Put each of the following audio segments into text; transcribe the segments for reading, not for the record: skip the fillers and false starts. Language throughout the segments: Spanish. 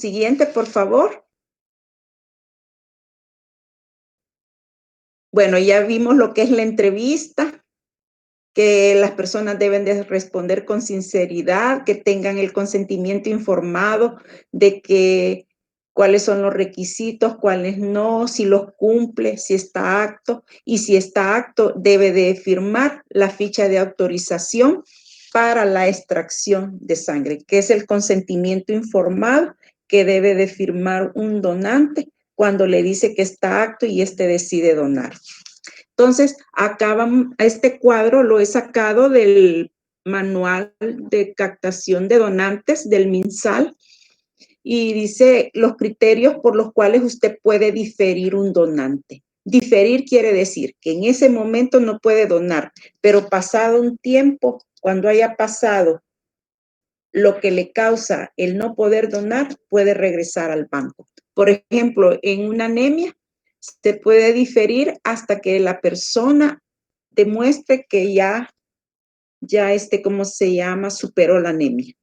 Siguiente, por favor. Bueno, ya vimos lo que es la entrevista, que las personas deben de responder con sinceridad, que tengan el consentimiento informado de que cuáles son los requisitos, cuáles no, si los cumple, si está apto, y si está apto debe de firmar la ficha de autorización para la extracción de sangre, que es el consentimiento informado que debe de firmar un donante cuando le dice que está apto y decide donar. Entonces, acá este cuadro lo he sacado del manual de captación de donantes del MinSal y dice los criterios por los cuales usted puede diferir un donante. Diferir quiere decir que en ese momento no puede donar, pero pasado un tiempo, cuando haya pasado lo que le causa el no poder donar, puede regresar al banco. Por ejemplo, en una anemia, se puede diferir hasta que la persona demuestre que ya ¿cómo se llama? Superó la anemia,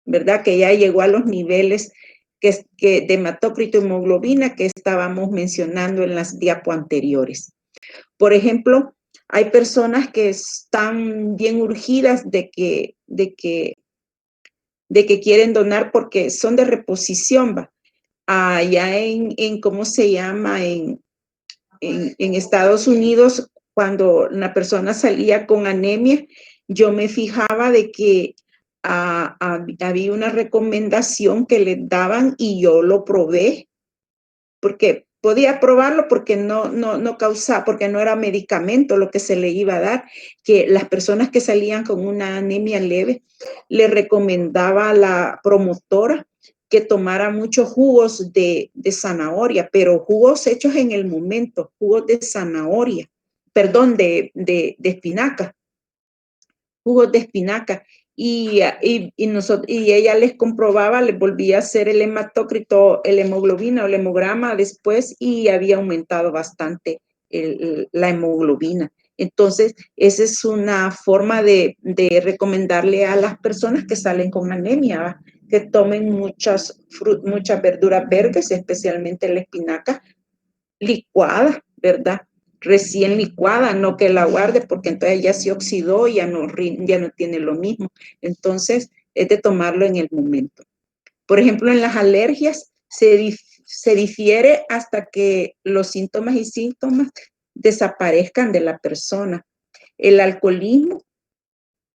¿verdad? Que ya llegó a los niveles que de hematócrito y hemoglobina que estábamos mencionando en las diapo anteriores. Por ejemplo, hay personas que están bien urgidas de que quieren donar porque son de reposición, ¿va? Allá ¿cómo se llama? En Estados Unidos, cuando una persona salía con anemia, yo me fijaba de que había una recomendación que le daban y yo lo probé, porque podía probarlo porque no causaba, porque no era medicamento lo que se le iba a dar, que las personas que salían con una anemia leve, le recomendaba a la promotora que tomara muchos jugos de zanahoria, pero jugos hechos en el momento, jugos de zanahoria, perdón, de espinaca, jugos de espinaca. Y ella les comprobaba, les volvía a hacer el hematócrito, el hemoglobina o el hemograma después y había aumentado bastante la hemoglobina. Entonces, esa es una forma de recomendarle a las personas que salen con anemia, ¿va? Que tomen muchas verduras verdes, especialmente la espinaca licuada, ¿verdad? Recién licuada, no que la guarde porque entonces ya se oxidó y ya no tiene lo mismo. Entonces, es de tomarlo en el momento. Por ejemplo, en las alergias se difiere hasta que los síntomas desaparezcan de la persona. El alcoholismo,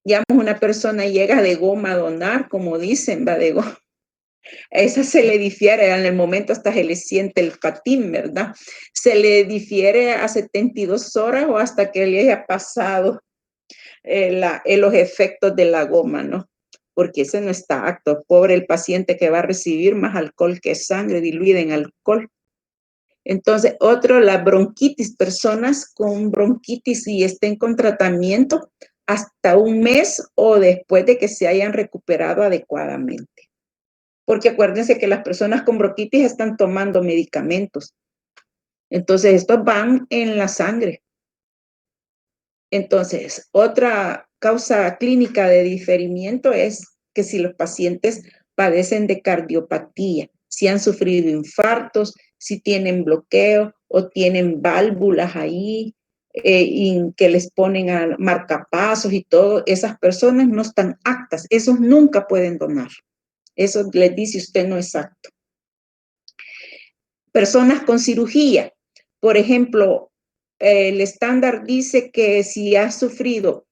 digamos, una persona llega de goma a donar, como dicen, va de goma. Esa se le difiere, en el momento hasta se le siente el patín, ¿verdad? Se le difiere a 72 horas o hasta que le haya pasado los efectos de la goma, ¿no? Porque ese no está apto. Pobre el paciente que va a recibir más alcohol que sangre diluida en alcohol. Entonces, la bronquitis, personas con bronquitis y estén con tratamiento hasta un mes o después de que se hayan recuperado adecuadamente. Porque acuérdense que las personas con bronquitis están tomando medicamentos. Entonces, estos van en la sangre. Entonces, otra causa clínica de diferimiento es que si los pacientes padecen de cardiopatía, si han sufrido infartos, si tienen bloqueo o tienen válvulas ahí y que les ponen a marcapasos y todo, esas personas no están aptas, esos nunca pueden donar. Eso les dice usted no es apto. Personas con cirugía, por ejemplo, el estándar dice que si has sufrido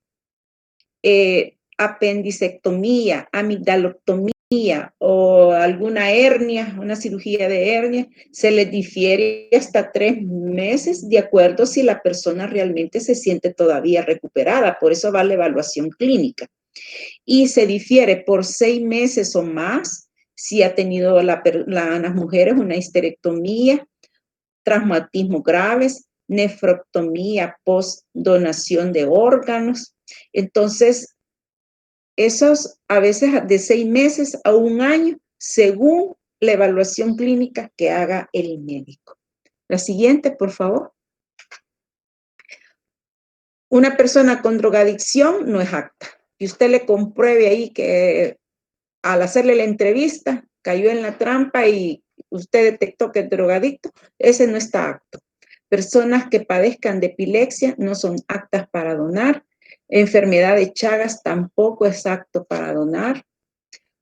apendicectomía, amigdaloctomía o alguna hernia, una cirugía de hernia, se les difiere hasta 3 meses de acuerdo si la persona realmente se siente todavía recuperada. Por eso va la evaluación clínica. Y se difiere por 6 meses o más si ha tenido las mujeres una histerectomía, traumatismos graves, nefrectomía post donación de órganos. Entonces, esos a veces de 6 meses a 1 año, según la evaluación clínica que haga el médico. La siguiente, por favor. Una persona con drogadicción no es apta. Y usted le compruebe ahí que al hacerle la entrevista cayó en la trampa y usted detectó que es drogadicto, ese no está apto. Personas que padezcan de epilepsia no son aptas para donar. Enfermedad de Chagas tampoco es apto para donar.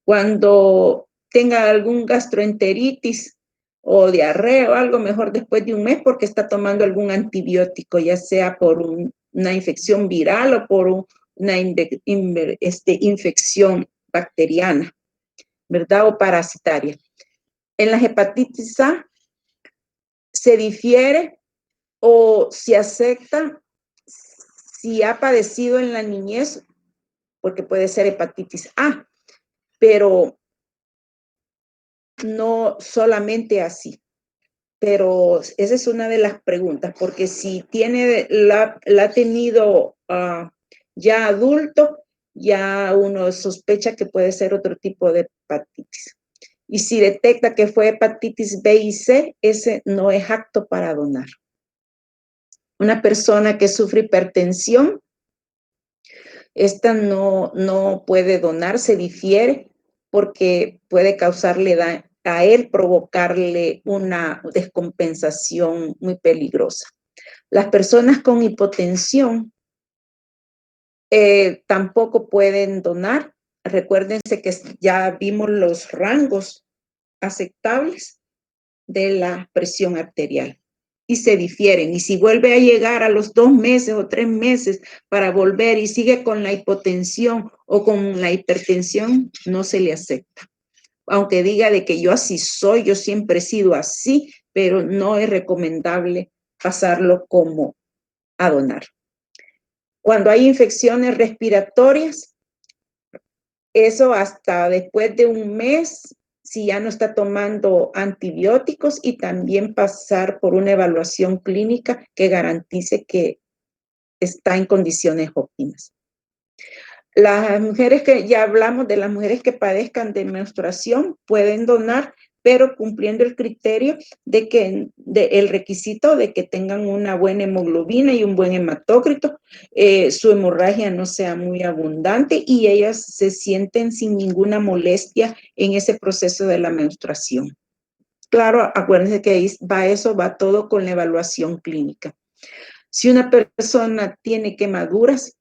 Cuando tenga algún gastroenteritis o diarrea o algo, mejor después de un mes porque está tomando algún antibiótico, ya sea por una infección viral o por una infección bacteriana, ¿verdad? O parasitaria. En la hepatitis A se difiere o se acepta si ha padecido en la niñez, porque puede ser hepatitis A, pero no solamente así. Pero esa es una de las preguntas, porque si la ha tenido ya adulto, ya uno sospecha que puede ser otro tipo de hepatitis. Y si detecta que fue hepatitis B y C, ese no es apto para donar. Una persona que sufre hipertensión, esta no puede donar, se difiere porque puede causarle daño a él, provocarle una descompensación muy peligrosa. Las personas con hipotensión tampoco pueden donar. Recuérdense que ya vimos los rangos aceptables de la presión arterial y se difieren. Y si vuelve a llegar a los 2 meses o 3 meses para volver y sigue con la hipotensión o con la hipertensión, no se le acepta. Aunque diga de que yo así soy, yo siempre he sido así, pero no es recomendable pasarlo como a donar. Cuando hay infecciones respiratorias, eso hasta después de un mes, si ya no está tomando antibióticos, y también pasar por una evaluación clínica que garantice que está en condiciones óptimas. Las mujeres que ya hablamos de las mujeres que padezcan de menstruación pueden donar, pero cumpliendo el criterio el requisito de que tengan una buena hemoglobina y un buen hematócrito, su hemorragia no sea muy abundante y ellas se sienten sin ninguna molestia en ese proceso de la menstruación. Claro, acuérdense que ahí va todo con la evaluación clínica. Si una persona tiene quemaduras,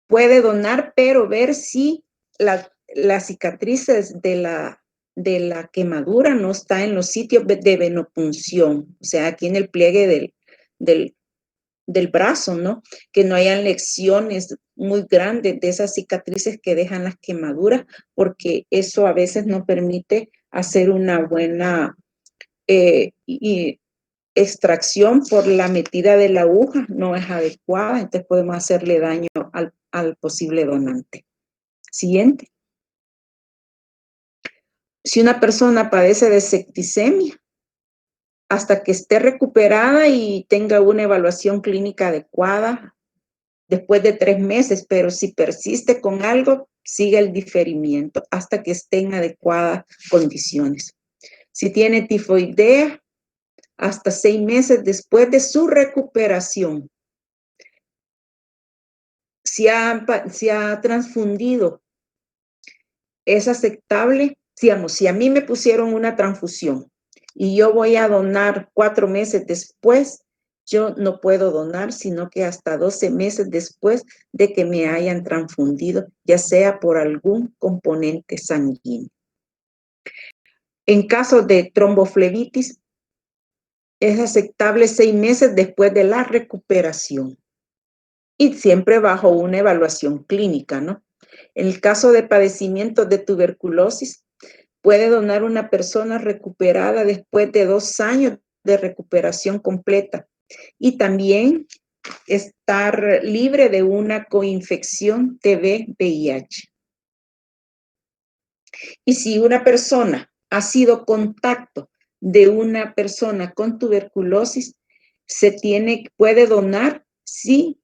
puede donar, pero ver si las cicatrices de la quemadura no está en los sitios de venopunción, o sea, aquí en el pliegue del brazo, ¿no? Que no hayan lesiones muy grandes de esas cicatrices que dejan las quemaduras, porque eso a veces no permite hacer una buena extracción por la metida de la aguja, no es adecuada, entonces podemos hacerle daño al posible donante. Siguiente. Si una persona padece de septicemia, hasta que esté recuperada y tenga una evaluación clínica adecuada, después de 3 meses, pero si persiste con algo, sigue el diferimiento hasta que esté en adecuadas condiciones. Si tiene tifoidea, hasta 6 meses después de su recuperación. Si ha transfundido, es aceptable. Digamos, si a mí me pusieron una transfusión y yo voy a donar 4 meses después, yo no puedo donar, sino que hasta 12 meses después de que me hayan transfundido, ya sea por algún componente sanguíneo. En caso de tromboflebitis, es aceptable 6 meses después de la recuperación y siempre bajo una evaluación clínica, ¿no? En el caso de padecimiento de tuberculosis, puede donar una persona recuperada después de 2 años de recuperación completa y también estar libre de una coinfección TB-VIH. Y si una persona ha sido contacto de una persona con tuberculosis, puede donar si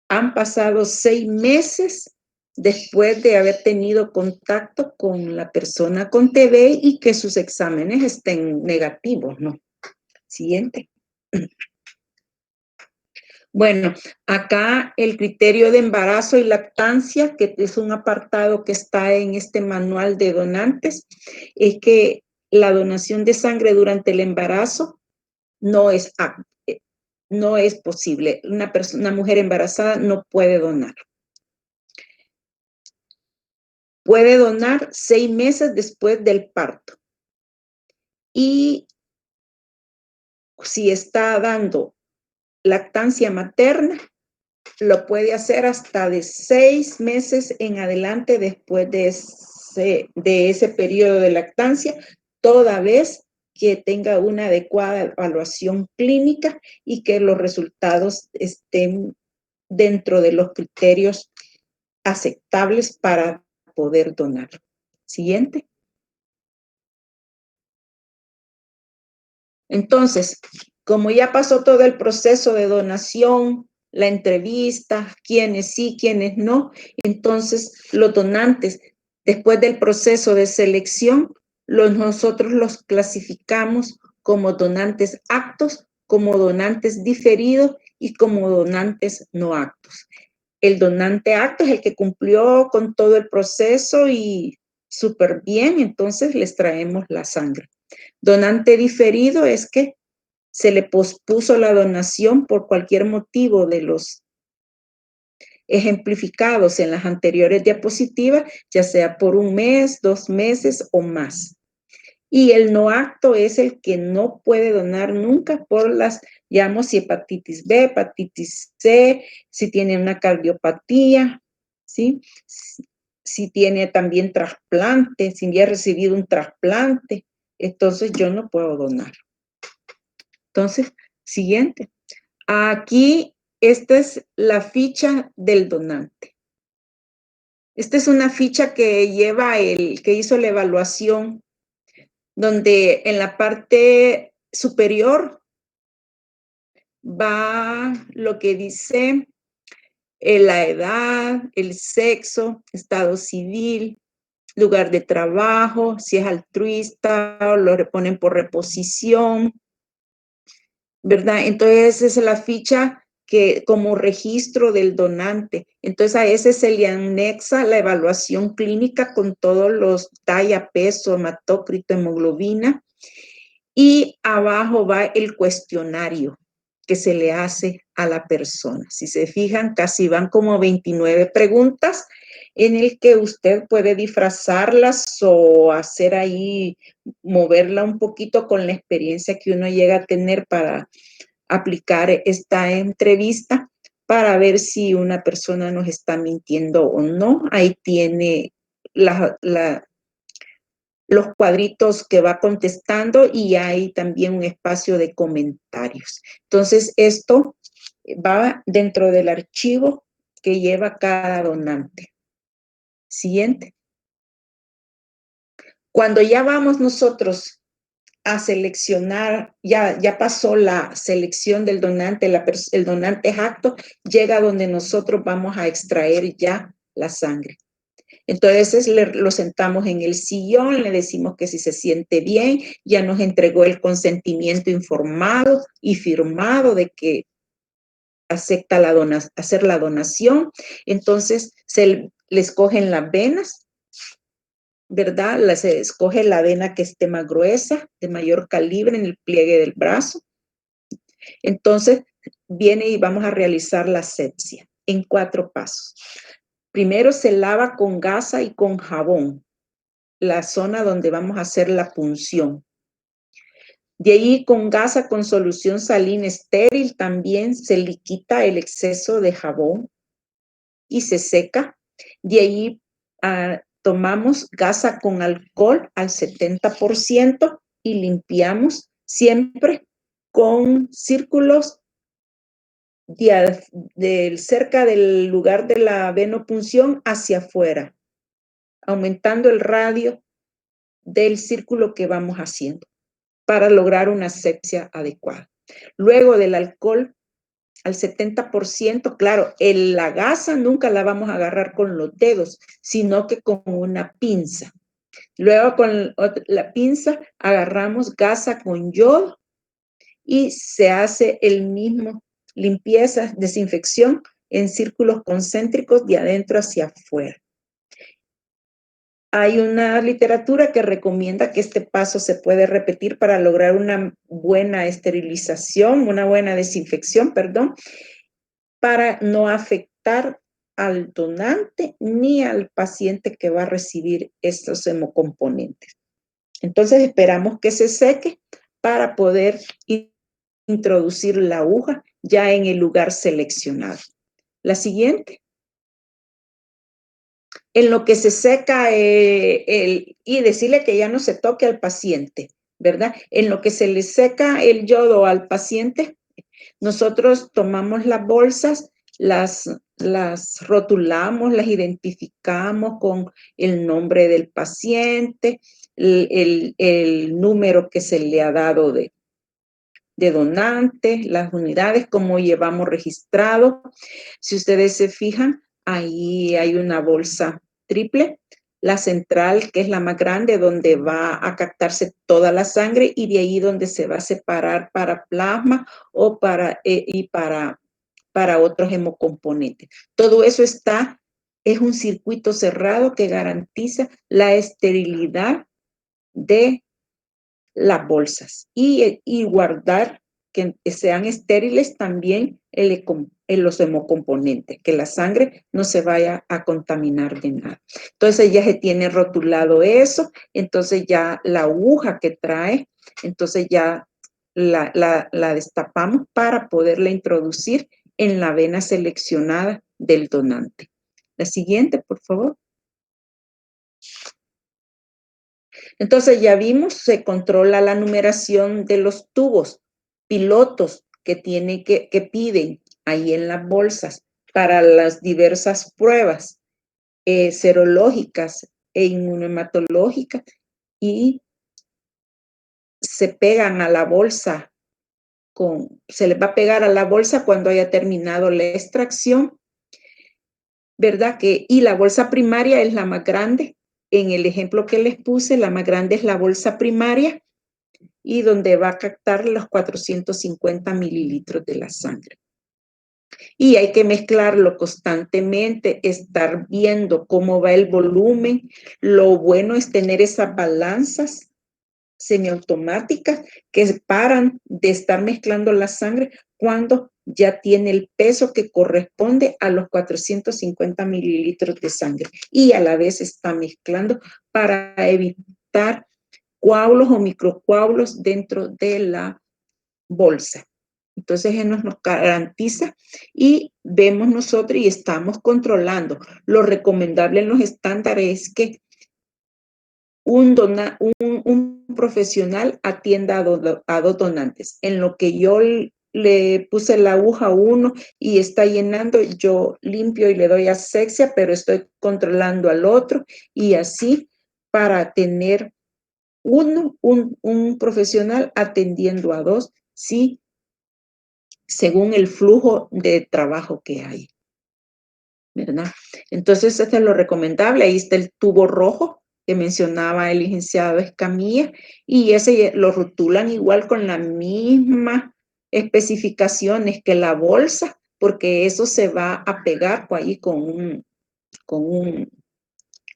han pasado 6 meses después de haber tenido contacto con la persona con TB y que sus exámenes estén negativos, ¿no? Siguiente. Bueno, acá el criterio de embarazo y lactancia, que es un apartado que está en este manual de donantes, es que la donación de sangre durante el embarazo no es, no es posible. Una mujer embarazada no puede donar. Puede donar 6 meses después del parto. Y si está dando lactancia materna, lo puede hacer hasta de 6 meses en adelante después de ese periodo de lactancia, toda vez que tenga una adecuada evaluación clínica y que los resultados estén dentro de los criterios aceptables para poder donar. Siguiente. Entonces, como ya pasó todo el proceso de donación, la entrevista, quiénes sí, quiénes no, entonces los donantes, después del proceso de selección, nosotros los clasificamos como donantes aptos, como donantes diferidos y como donantes no aptos. El donante apto es el que cumplió con todo el proceso y súper bien, entonces les traemos la sangre. Donante diferido es que se le pospuso la donación por cualquier motivo de los ejemplificados en las anteriores diapositivas, ya sea por 1 mes, 2 meses o más. Y el no apto es el que no puede donar nunca por las, digamos, si hepatitis B, hepatitis C, si tiene una cardiopatía, ¿sí? Si tiene también trasplante, si ya ha recibido un trasplante, entonces yo no puedo donar. Entonces, siguiente. Aquí, esta es la ficha del donante. Esta es una ficha que lleva el que hizo la evaluación, donde en la parte superior va lo que dice la edad, el sexo, estado civil, lugar de trabajo, si es altruista o lo ponen por reposición, ¿verdad? Entonces, esa es la ficha que como registro del donante. Entonces, a ese se le anexa la evaluación clínica con todos los talla, peso, hematócrito, hemoglobina. Y abajo va el cuestionario que se le hace a la persona. Si se fijan, casi van como 29 preguntas en el que usted puede disfrazarlas o hacer ahí, moverla un poquito con la experiencia que uno llega a tener para aplicar esta entrevista para ver si una persona nos está mintiendo o no. Ahí tiene los cuadritos que va contestando y hay también un espacio de comentarios. Entonces, esto va dentro del archivo que lleva cada donante. Siguiente. Cuando ya vamos nosotros a seleccionar, ya pasó la selección del donante, el donante es apto, llega donde nosotros vamos a extraer ya la sangre. Entonces lo sentamos en el sillón, le decimos que si se siente bien, ya nos entregó el consentimiento informado y firmado de que acepta hacer la donación. Entonces le escogen las venas, ¿verdad? Se escoge la vena que esté más gruesa, de mayor calibre en el pliegue del brazo. Entonces viene y vamos a realizar la asepsia en 4 pasos. Primero se lava con gasa y con jabón la zona donde vamos a hacer la punción. De ahí con gasa con solución salina estéril también se le quita el exceso de jabón y se seca. De ahí tomamos gasa con alcohol al 70% y limpiamos siempre con círculos cerca del lugar de la venopunción hacia afuera, aumentando el radio del círculo que vamos haciendo para lograr una asepsia adecuada. Luego del alcohol al 70%, claro, la gasa nunca la vamos a agarrar con los dedos, sino que con una pinza. Luego con la pinza agarramos gasa con yodo y se hace el mismo limpieza, desinfección en círculos concéntricos de adentro hacia afuera. Hay una literatura que recomienda que este paso se puede repetir para lograr una buena esterilización, una buena desinfección, perdón, para no afectar al donante ni al paciente que va a recibir estos hemocomponentes. Entonces esperamos que se seque para poder introducir la aguja ya en el lugar seleccionado. La siguiente. En lo que se seca y decirle que ya no se toque al paciente, ¿verdad? En lo que se le seca el yodo al paciente, nosotros tomamos las bolsas, las rotulamos, las identificamos con el nombre del paciente, el número que se le ha dado de donante, las unidades, cómo llevamos registrado. Si ustedes se fijan, ahí hay una bolsa triple, la central, que es la más grande, donde va a captarse toda la sangre y de ahí donde se va a separar para plasma o para otros hemocomponentes. Todo eso es un circuito cerrado que garantiza la esterilidad de las bolsas y guardar que sean estériles también los hemocomponentes, que la sangre no se vaya a contaminar de nada. Entonces ya se tiene rotulado eso, entonces ya la aguja que trae, entonces ya la destapamos para poderla introducir en la vena seleccionada del donante. La siguiente, por favor. Entonces ya vimos, se controla la numeración de los tubos pilotos que piden ahí en las bolsas para las diversas pruebas serológicas e inmunohematológicas y se pegan a la bolsa se les va a pegar a la bolsa cuando haya terminado la extracción, ¿verdad? Y la bolsa primaria es la más grande. En el ejemplo que les puse, la más grande es la bolsa primaria y donde va a captar los 450 mililitros de la sangre. Y hay que mezclarlo constantemente, estar viendo cómo va el volumen. Lo bueno es tener esas balanzas semiautomáticas que paran de estar mezclando la sangre cuando ya tiene el peso que corresponde a los 450 mililitros de sangre y a la vez está mezclando para evitar coágulos o microcoágulos dentro de la bolsa. Entonces, eso nos garantiza y vemos nosotros y estamos controlando. Lo recomendable en los estándares es que un profesional atienda a dos donantes. En lo que yo le puse la aguja a uno y está llenando, yo limpio y le doy asepsia, pero estoy controlando al otro y así para tener un profesional atendiendo a dos, sí, según el flujo de trabajo que hay, ¿verdad? Entonces, esto es lo recomendable. Ahí está el tubo rojo que mencionaba el licenciado Escamilla, y ese lo rotulan igual con las mismas especificaciones que la bolsa, porque eso se va a pegar ahí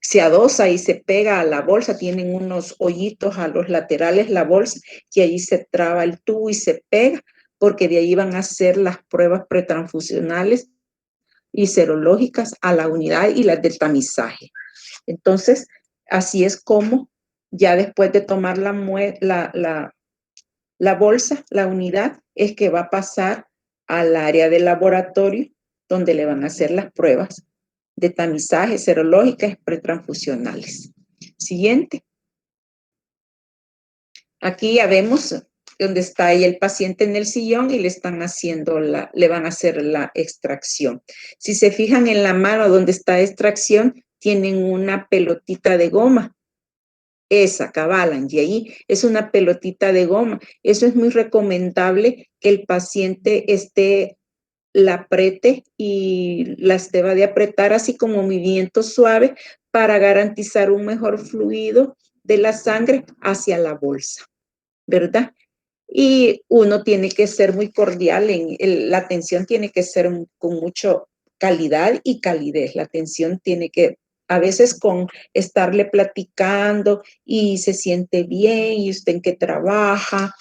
se adosa y se pega a la bolsa, tienen unos hoyitos a los laterales la bolsa, y ahí se traba el tubo y se pega, porque de ahí van a hacer las pruebas pretransfusionales y serológicas a la unidad y las del tamizaje. Entonces, así es como ya después de tomar la bolsa, la unidad, es que va a pasar al área del laboratorio donde le van a hacer las pruebas de tamizaje serológicas pretransfusionales. Siguiente. Aquí ya vemos donde está ahí el paciente en el sillón y le van a hacer la extracción. Si se fijan en la mano donde está extracción, tienen una pelotita de goma. Esa, cabalan, y ahí es una pelotita de goma. Eso es muy recomendable que el paciente la apriete y las deba de apretar así como movimiento suave para garantizar un mejor fluido de la sangre hacia la bolsa, ¿verdad? Y uno tiene que ser muy cordial, la atención tiene que ser con mucha calidad y calidez. La atención tiene que, a veces con estarle platicando y se siente bien y usted en qué trabaja,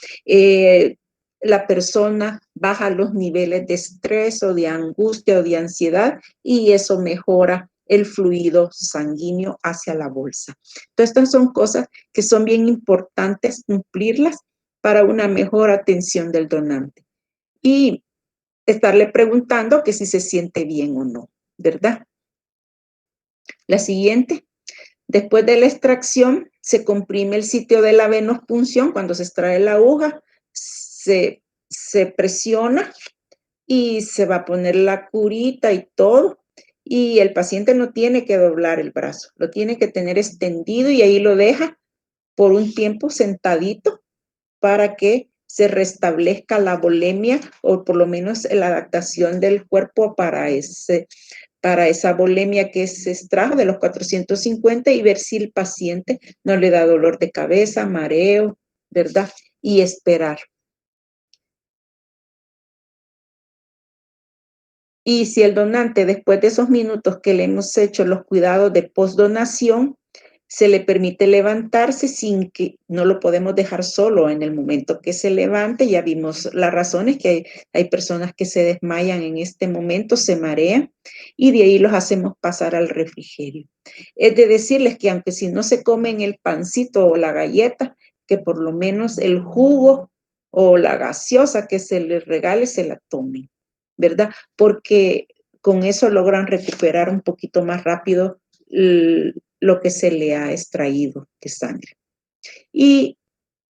la persona baja los niveles de estrés o de angustia o de ansiedad y eso mejora el fluido sanguíneo hacia la bolsa. Entonces, estas son cosas que son bien importantes cumplirlas para una mejor atención del donante. Y estarle preguntando que si se siente bien o no, ¿verdad? La siguiente. Después de la extracción, se comprime el sitio de la venopunción. Cuando se extrae la aguja, se presiona y se va a poner la curita y todo. Y el paciente no tiene que doblar el brazo, lo tiene que tener extendido y ahí lo deja por un tiempo sentadito para que se restablezca la volemia o por lo menos la adaptación del cuerpo para esa volemia que se extrajo de los 450 y ver si el paciente no le da dolor de cabeza, mareo, ¿verdad? Y esperar. Y si el donante, después de esos minutos que le hemos hecho los cuidados de postdonación, se le permite levantarse sin que no lo podemos dejar solo en el momento que se levante. Ya vimos las razones que hay personas que se desmayan en este momento, se marean y de ahí los hacemos pasar al refrigerio. Es de decirles que aunque si no se comen el pancito o la galleta, que por lo menos el jugo o la gaseosa que se les regale se la tomen, ¿verdad? Porque con eso logran recuperar un poquito más rápido lo que se le ha extraído de sangre. Y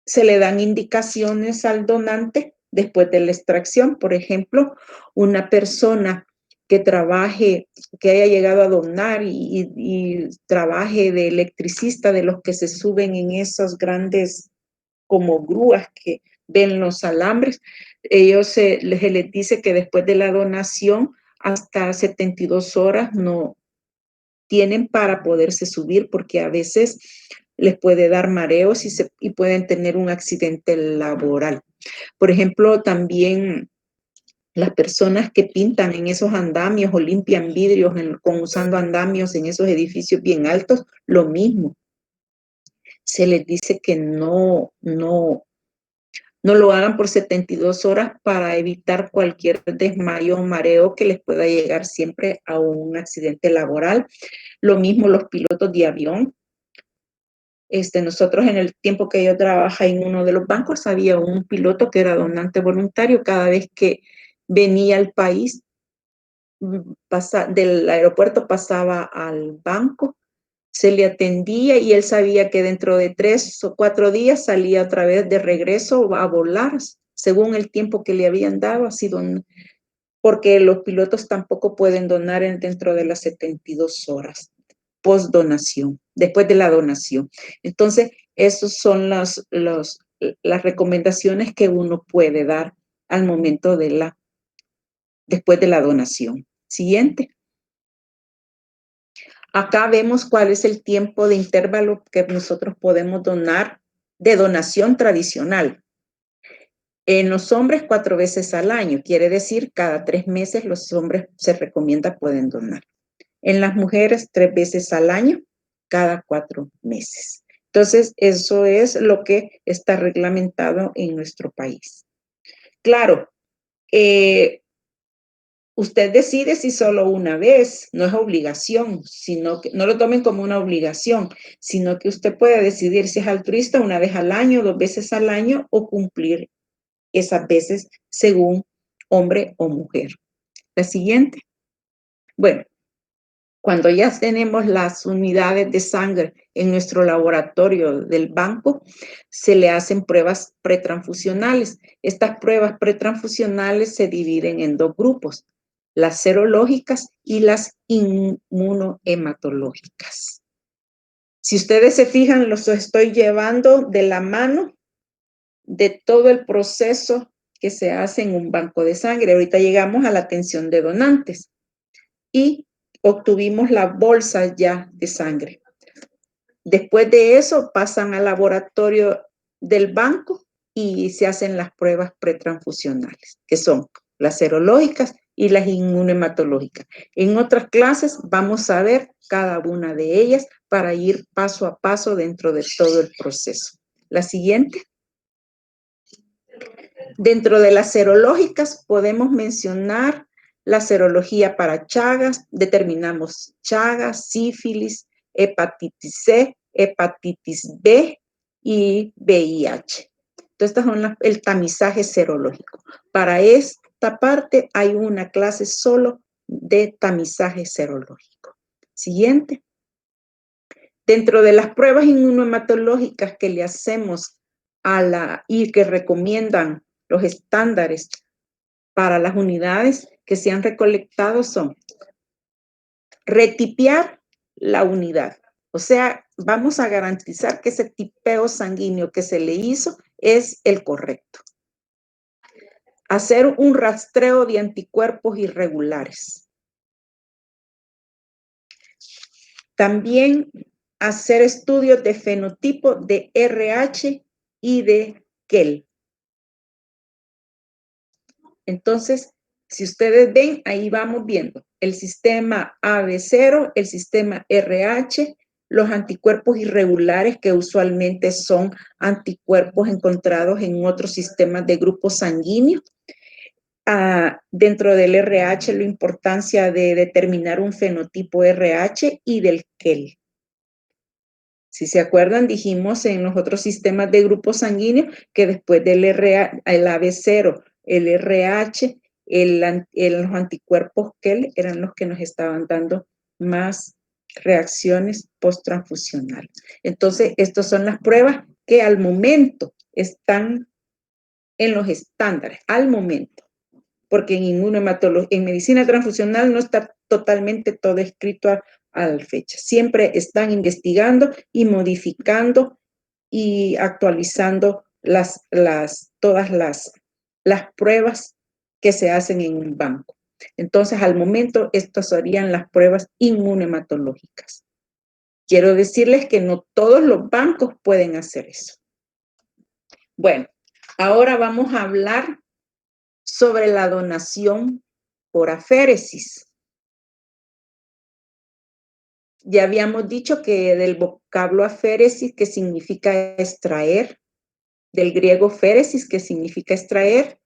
se le dan indicaciones al donante después de la extracción. Por ejemplo, una persona que trabaje, que haya llegado a donar y trabaje de electricista, de los que se suben en esos grandes como grúas que ven los alambres, ellos se les dice que después de la donación hasta 72 horas no tienen para poderse subir porque a veces les puede dar mareos y pueden tener un accidente laboral. Por ejemplo, también las personas que pintan en esos andamios o limpian vidrios usando andamios en esos edificios bien altos, lo mismo. Se les dice que no lo hagan por 72 horas para evitar cualquier desmayo o mareo que les pueda llegar siempre a un accidente laboral. Lo mismo los pilotos de avión. Nosotros en el tiempo que yo trabajaba en uno de los bancos había un piloto que era donante voluntario. Cada vez que venía al país, del aeropuerto pasaba al banco, se le atendía y él sabía que dentro de 3 o 4 días salía otra vez de regreso a volar, según el tiempo que le habían dado, así porque los pilotos tampoco pueden donar dentro de las 72 horas post donación, después de la donación. Entonces, esas son las recomendaciones que uno puede dar al momento después de la donación. Siguiente. Acá vemos cuál es el tiempo de intervalo que nosotros podemos donar de donación tradicional. En los hombres 4 veces al año, quiere decir cada 3 meses los hombres se recomienda pueden donar. En las mujeres 3 veces al año, cada 4 meses. Entonces, eso es lo que está reglamentado en nuestro país. Claro, usted decide si solo una vez, no es obligación, sino que no lo tomen como una obligación, sino que usted puede decidir si es altruista una vez al año, 2 veces al año o cumplir esas veces según hombre o mujer. La siguiente. Bueno, cuando ya tenemos las unidades de sangre en nuestro laboratorio del banco, se le hacen pruebas pretransfusionales. Estas pruebas pretransfusionales se dividen en 2 grupos, las serológicas y las inmunohematológicas. Si ustedes se fijan, los estoy llevando de la mano de todo el proceso que se hace en un banco de sangre. Ahorita llegamos a la atención de donantes y obtuvimos las bolsas ya de sangre. Después de eso pasan al laboratorio del banco y se hacen las pruebas pretransfusionales, que son las serológicas y las inmunohematológicas. En otras clases vamos a ver cada una de ellas para ir paso a paso dentro de todo el proceso. La siguiente. Dentro de las serológicas podemos mencionar la serología para Chagas, determinamos Chagas, sífilis, hepatitis C, hepatitis B y VIH. Entonces, estas son el tamizaje serológico. Para esta parte hay una clase solo de tamizaje serológico. Siguiente. Dentro de las pruebas inmunohematológicas que le hacemos y que recomiendan los estándares para las unidades que se han recolectado son retipear la unidad. O sea, vamos a garantizar que ese tipeo sanguíneo que se le hizo es el correcto. Hacer un rastreo de anticuerpos irregulares. También hacer estudios de fenotipo de RH y de KEL. Entonces, si ustedes ven, ahí vamos viendo el sistema AB0, el sistema RH, los anticuerpos irregulares que usualmente son anticuerpos encontrados en otros sistemas de grupos sanguíneos. Dentro del RH, la importancia de determinar un fenotipo RH y del KEL. Si se acuerdan, dijimos en los otros sistemas de grupos sanguíneos que después del el AB0, el RH, los anticuerpos KEL eran los que nos estaban dando más reacciones post-transfusionales. Entonces, estas son las pruebas que al momento están en los estándares, al momento, porque en medicina transfusional no está totalmente todo escrito a la fecha. Siempre están investigando y modificando y actualizando todas las pruebas que se hacen en un banco. Entonces, al momento, estas serían las pruebas inmunohematológicas. Quiero decirles que no todos los bancos pueden hacer eso. Bueno, ahora vamos a hablar sobre la donación por aféresis. Ya habíamos dicho que del vocablo aféresis, que significa extraer, del griego féresis, que significa extraer,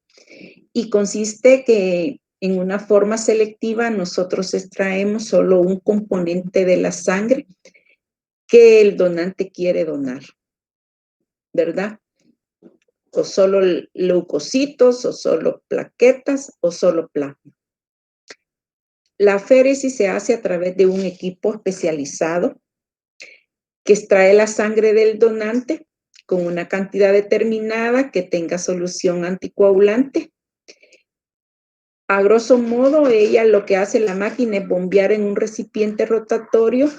y consiste que en una forma selectiva nosotros extraemos solo un componente de la sangre que el donante quiere donar, ¿verdad? O solo leucocitos, o solo plaquetas, o solo plasma. La aféresis se hace a través de un equipo especializado que extrae la sangre del donante con una cantidad determinada que tenga solución anticoagulante. A grosso modo, ella lo que hace la máquina es bombear en un recipiente rotatorio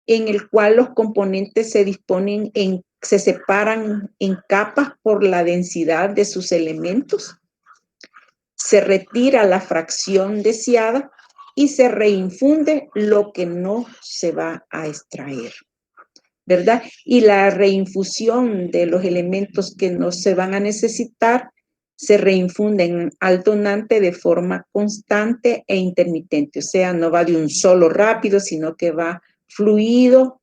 en el cual los componentes se separan en capas por la densidad de sus elementos. Se retira la fracción deseada y se reinfunde lo que no se va a extraer, ¿verdad? Y la reinfusión de los elementos que no se van a necesitar se reinfunden al donante de forma constante e intermitente. O sea, no va de un solo rápido, sino que va fluido,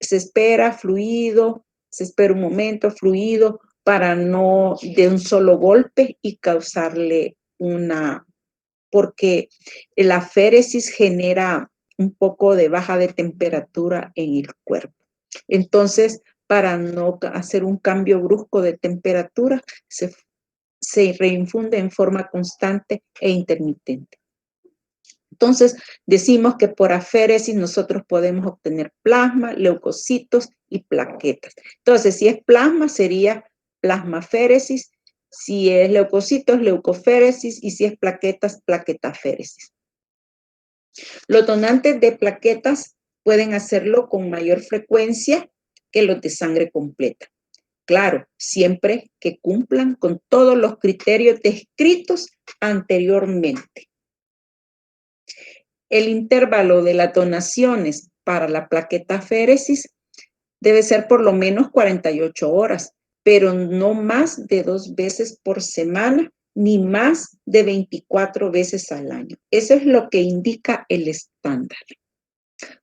se espera fluido, se espera un momento fluido para no de un solo golpe y causarle porque la aféresis genera un poco de baja de temperatura en el cuerpo. Entonces, para no hacer un cambio brusco de temperatura, se reinfunde en forma constante e intermitente. Entonces, decimos que por aféresis nosotros podemos obtener plasma, leucocitos y plaquetas. Entonces, si es plasma, sería plasmaféresis. Si es leucocitos, leucoféresis. Y si es plaquetas, plaquetaféresis. Los donantes de plaquetas pueden hacerlo con mayor frecuencia que los de sangre completa. Claro, siempre que cumplan con todos los criterios descritos anteriormente. El intervalo de las donaciones para la plaquetaféresis debe ser por lo menos 48 horas, pero no más de 2 veces por semana, ni más de 24 veces al año. Eso es lo que indica el estándar.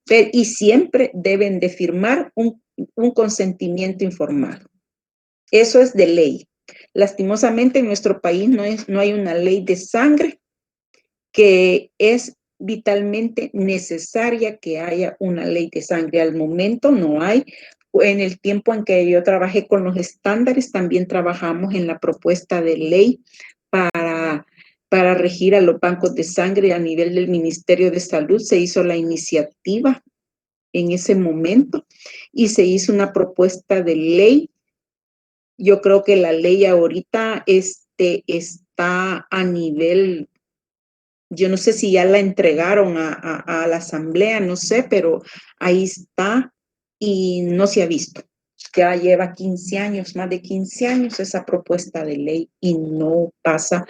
Y siempre deben de firmar un consentimiento informado. Eso es de ley. Lastimosamente en nuestro país no hay una ley de sangre, que es vitalmente necesaria que haya una ley de sangre. Al momento no hay. En el tiempo en que yo trabajé con los estándares, también trabajamos en la propuesta de ley para regir a los bancos de sangre a nivel del Ministerio de Salud. Se hizo la iniciativa en ese momento y se hizo una propuesta de ley. Yo creo que la ley ahorita está a nivel, yo no sé si ya la entregaron a la asamblea, no sé, pero ahí está y no se ha visto. Ya lleva 15 años, más de 15 años esa propuesta de ley y no pasa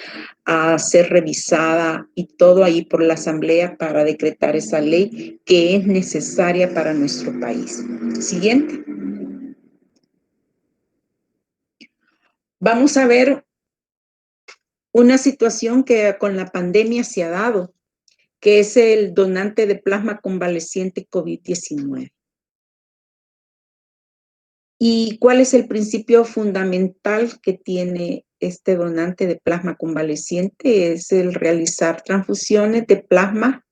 a ser revisada y todo ahí por la asamblea para decretar esa ley que es necesaria para nuestro país. Siguiente. Vamos a ver una situación que con la pandemia se ha dado, que es el donante de plasma convaleciente COVID-19. ¿Y cuál es el principio fundamental que tiene este donante de plasma convaleciente? Es el realizar transfusiones de plasma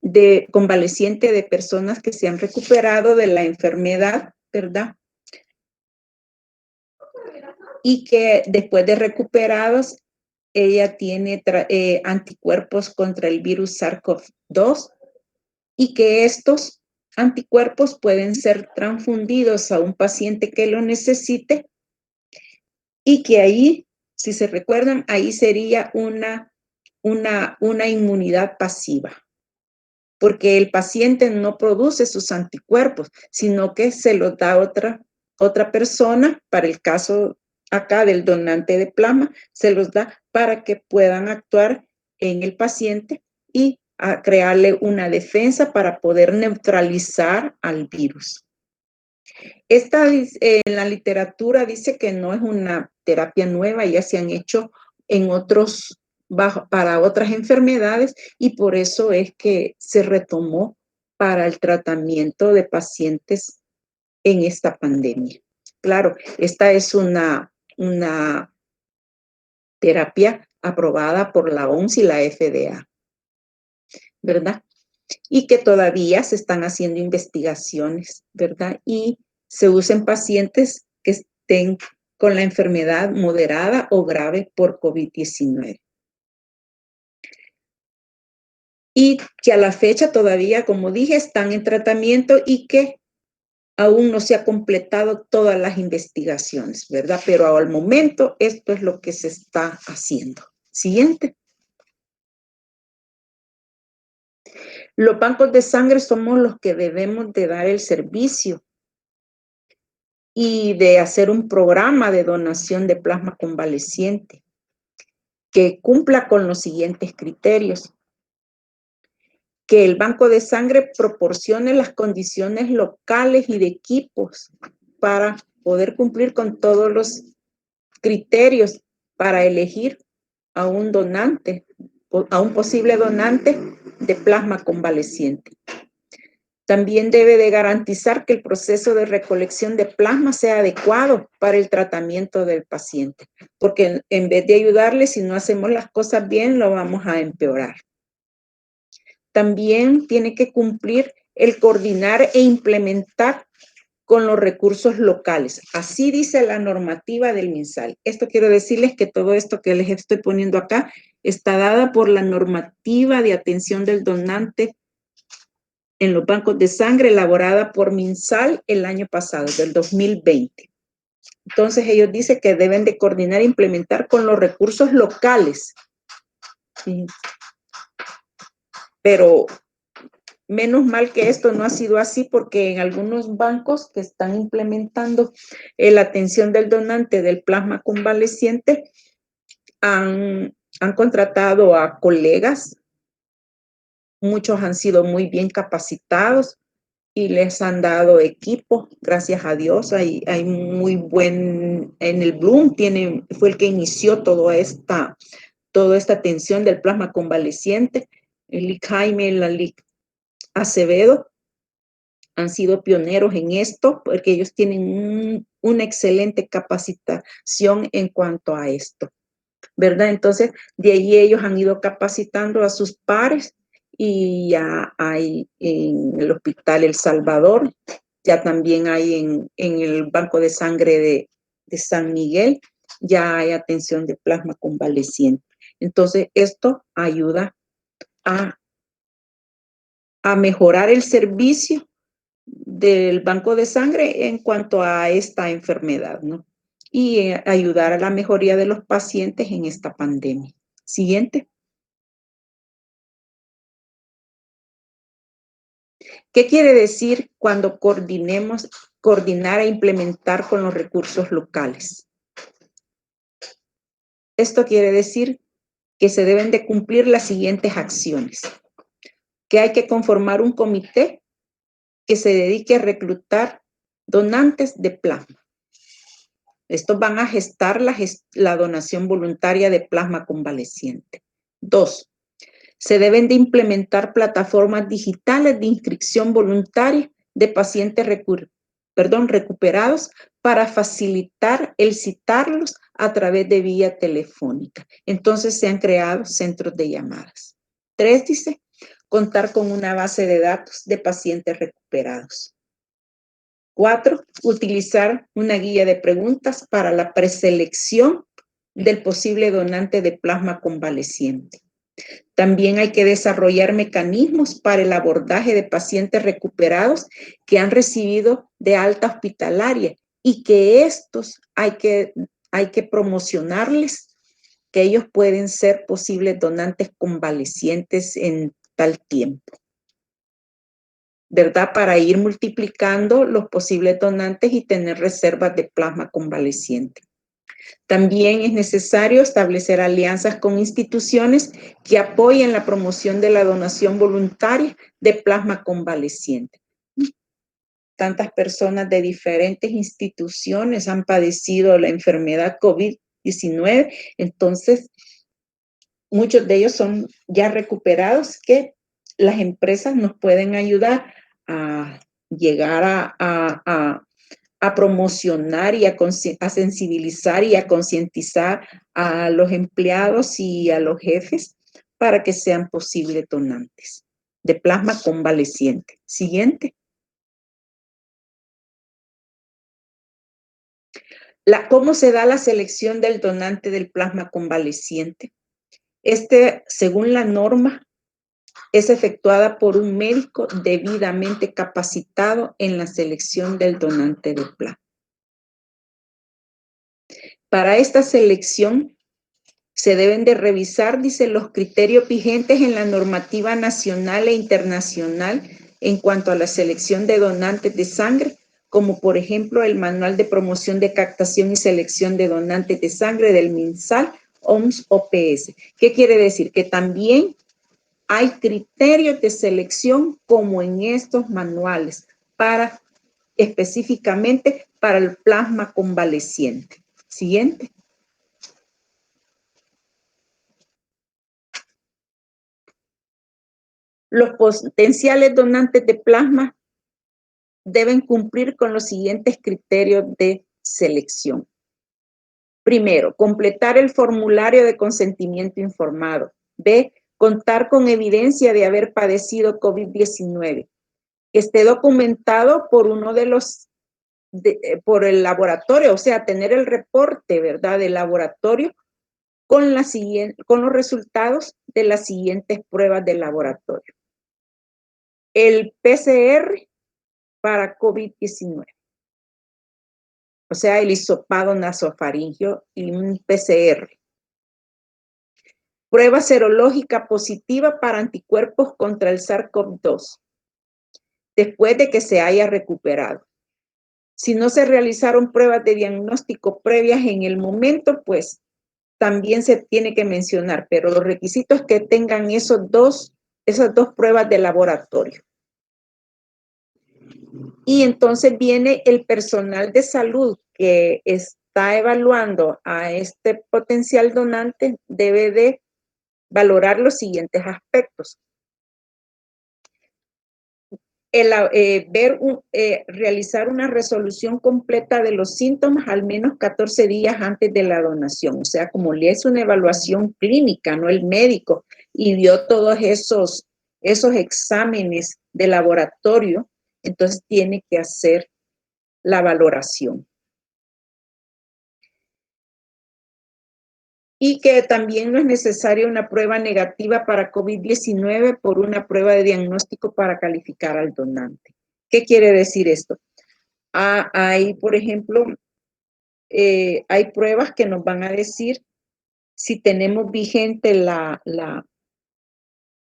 de convaleciente de personas que se han recuperado de la enfermedad, ¿verdad? Y que después de recuperados, ella tiene anticuerpos contra el virus SARS-CoV-2 y que estos anticuerpos pueden ser transfundidos a un paciente que lo necesite y que ahí, si se recuerdan, ahí sería una inmunidad pasiva, porque el paciente no produce sus anticuerpos, sino que se los da otra persona, para el caso acá del donante de plasma, se los da para que puedan actuar en el paciente y a crearle una defensa para poder neutralizar al virus. Esta en la literatura dice que no es una terapia nueva, ya se han hecho en para otras enfermedades y por eso es que se retomó para el tratamiento de pacientes en esta pandemia. Claro, esta es una terapia aprobada por la OMS y la FDA, ¿verdad? Y que todavía se están haciendo investigaciones, ¿verdad? Y se usa en pacientes que estén con la enfermedad moderada o grave por COVID-19. Y que a la fecha todavía, como dije, están en tratamiento y que aún no se ha completado todas las investigaciones, ¿verdad? Pero al momento esto es lo que se está haciendo. Siguiente. Los bancos de sangre somos los que debemos de dar el servicio y de hacer un programa de donación de plasma convaleciente que cumpla con los siguientes criterios. Que el banco de sangre proporcione las condiciones locales y de equipos para poder cumplir con todos los criterios para elegir a un donante, a un posible donante de plasma convaleciente. También debe de garantizar que el proceso de recolección de plasma sea adecuado para el tratamiento del paciente, porque en vez de ayudarle, si no hacemos las cosas bien, lo vamos a empeorar. También tiene que cumplir el coordinar e implementar con los recursos locales. Así dice la normativa del MinSal. Esto quiero decirles que todo esto que les estoy poniendo acá está dada por la normativa de atención del donante en los bancos de sangre elaborada por MinSal el año pasado, del 2020. Entonces ellos dicen que deben de coordinar e implementar con los recursos locales. Sí. Pero menos mal que esto no ha sido así, porque en algunos bancos que están implementando la atención del donante del plasma convaleciente han contratado a colegas, muchos han sido muy bien capacitados y les han dado equipo, gracias a Dios. Hay muy buen, en el Bloom fue el que inició toda esta atención del plasma convaleciente. El Lic Jaime, la Lic Acevedo han sido pioneros en esto porque ellos tienen una excelente capacitación en cuanto a esto, ¿verdad? Entonces, de ahí ellos han ido capacitando a sus pares y ya hay en el Hospital El Salvador, ya también hay en el Banco de Sangre de San Miguel, ya hay atención de plasma convaleciente. Entonces, esto ayuda a mejorar el servicio del banco de sangre en cuanto a esta enfermedad, ¿no? Y ayudar a la mejoría de los pacientes en esta pandemia. Siguiente. ¿Qué quiere decir cuando coordinar e implementar con los recursos locales? Esto quiere decir que se deben de cumplir las siguientes acciones. Que hay que conformar un comité que se dedique a reclutar donantes de plasma. Estos van a gestar la donación voluntaria de plasma convaleciente. 2. Se deben de implementar plataformas digitales de inscripción voluntaria de pacientes recuperados para facilitar el citarlos a través de vía telefónica. Entonces se han creado centros de llamadas. 3 dice, contar con una base de datos de pacientes recuperados. 4, utilizar una guía de preguntas para la preselección del posible donante de plasma convaleciente. También hay que desarrollar mecanismos para el abordaje de pacientes recuperados que han recibido de alta hospitalaria y que estos hay que promocionarles que ellos pueden ser posibles donantes convalecientes en tal tiempo, ¿verdad? Para ir multiplicando los posibles donantes y tener reservas de plasma convaleciente. También es necesario establecer alianzas con instituciones que apoyen la promoción de la donación voluntaria de plasma convaleciente. Tantas personas de diferentes instituciones han padecido la enfermedad COVID-19, entonces muchos de ellos son ya recuperados que las empresas nos pueden ayudar a llegar a promocionar y a sensibilizar y a concientizar a los empleados y a los jefes para que sean posibles donantes de plasma convaleciente. Siguiente. ¿Cómo se da la selección del donante del plasma convaleciente? Según la norma, es efectuada por un médico debidamente capacitado en la selección del donante de plasma. Para esta selección se deben de revisar, dice, los criterios vigentes en la normativa nacional e internacional en cuanto a la selección de donantes de sangre, como por ejemplo el Manual de Promoción de Captación y Selección de Donantes de Sangre del MinSal, OMS, OPS. ¿Qué quiere decir? Que también hay criterios de selección como en estos manuales específicamente para el plasma convaleciente. Siguiente. Los potenciales donantes de plasma deben cumplir con los siguientes criterios de selección. Primero, completar el formulario de consentimiento informado. B, contar con evidencia de haber padecido COVID-19. Que esté documentado por por el laboratorio, o sea, tener el reporte, ¿verdad?, del laboratorio con los resultados de las siguientes pruebas del laboratorio. El PCR para COVID-19, o sea, el hisopado nasofaringio y un PCR. Prueba serológica positiva para anticuerpos contra el SARS-CoV-2, después de que se haya recuperado. Si no se realizaron pruebas de diagnóstico previas en el momento, pues también se tiene que mencionar, pero los requisitos es que tengan esas dos pruebas de laboratorio. Y entonces viene el personal de salud que está evaluando a este potencial donante, debe de valorar los siguientes aspectos. Realizar una resolución completa de los síntomas al menos 14 días antes de la donación. O sea, como le es una evaluación clínica, no el médico, y vio todos esos exámenes de laboratorio, entonces tiene que hacer la valoración. Y que también no es necesaria una prueba negativa para COVID-19 por una prueba de diagnóstico para calificar al donante. ¿Qué quiere decir esto? Hay, por ejemplo, hay pruebas que nos van a decir si tenemos vigente la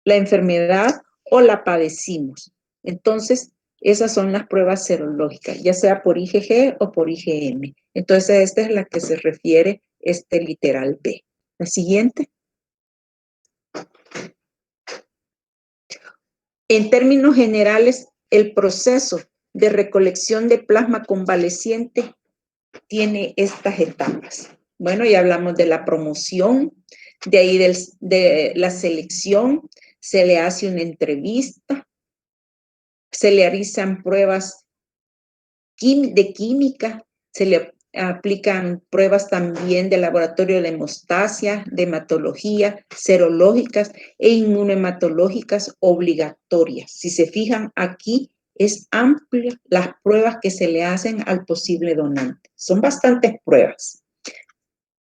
enfermedad o la padecimos. Entonces, esas son las pruebas serológicas, ya sea por IgG o por IgM. Entonces, esta es la que se refiere este literal B. La siguiente. En términos generales, el proceso de recolección de plasma convaleciente tiene estas etapas. Bueno, ya hablamos de la promoción, de ahí de la selección, se le hace una entrevista, se le realizan pruebas de química, se le aplican pruebas también de laboratorio de hemostasia, de hematología, serológicas e inmunohematológicas obligatorias. Si se fijan aquí, es amplia las pruebas que se le hacen al posible donante. Son bastantes pruebas.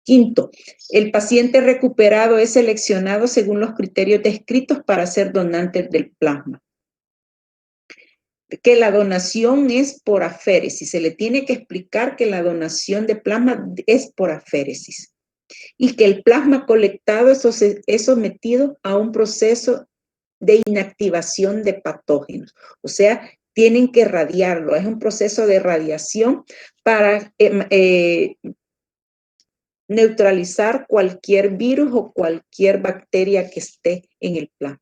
Quinto, el paciente recuperado es seleccionado según los criterios descritos para ser donante del plasma. Que la donación es por aféresis. Se le tiene que explicar que la donación de plasma es por aféresis y que el plasma colectado es sometido a un proceso de inactivación de patógenos. O sea, tienen que radiarlo. Es un proceso de radiación para neutralizar cualquier virus o cualquier bacteria que esté en el plasma.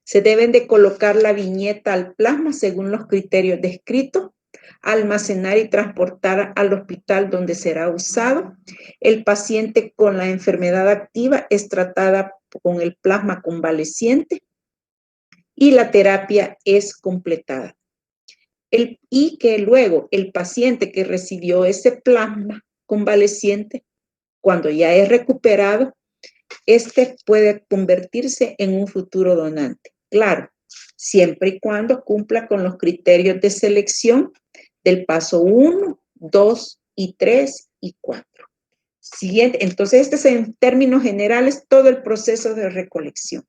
Se deben de colocar la viñeta al plasma según los criterios descritos, almacenar y transportar al hospital donde será usado. El paciente con la enfermedad activa es tratada con el plasma convaleciente y la terapia es completada. Y que luego el paciente que recibió ese plasma convaleciente, cuando ya es recuperado, este puede convertirse en un futuro donante. Claro, siempre y cuando cumpla con los criterios de selección del paso 1, 2 y 3 y 4. Siguiente, entonces este es en términos generales todo el proceso de recolección.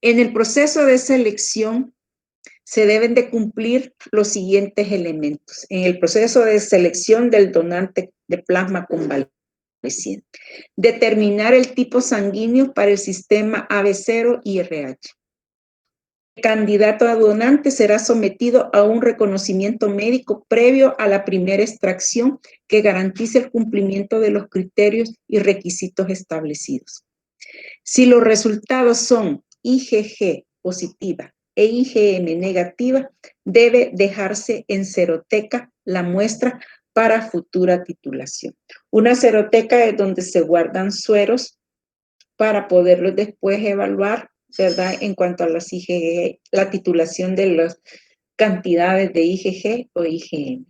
En el proceso de selección se deben de cumplir los siguientes elementos. En el proceso de selección del donante de plasma convaleciente, determinar el tipo sanguíneo para el sistema AB0 y RH. El candidato a donante será sometido a un reconocimiento médico previo a la primera extracción que garantice el cumplimiento de los criterios y requisitos establecidos. Si los resultados son IgG positiva e IgM negativa, debe dejarse en seroteca la muestra para futura titulación. Una seroteca es donde se guardan sueros para poderlos después evaluar, ¿verdad? En cuanto a las IgG, la titulación de las cantidades de IgG o IgM.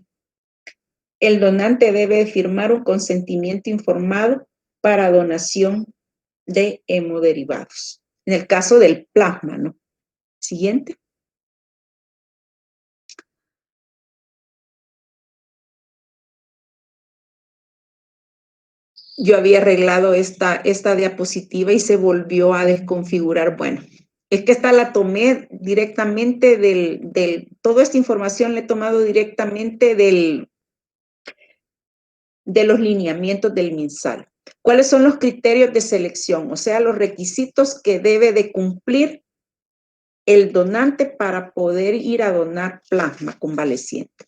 El donante debe firmar un consentimiento informado para donación de hemoderivados. En el caso del plasma, ¿no? Siguiente. Yo había arreglado esta diapositiva y se volvió a desconfigurar. Bueno, es que esta la tomé directamente toda esta información la he tomado directamente de los lineamientos del MinSal. ¿Cuáles son los criterios de selección? O sea, los requisitos que debe de cumplir el donante para poder ir a donar plasma convaleciente.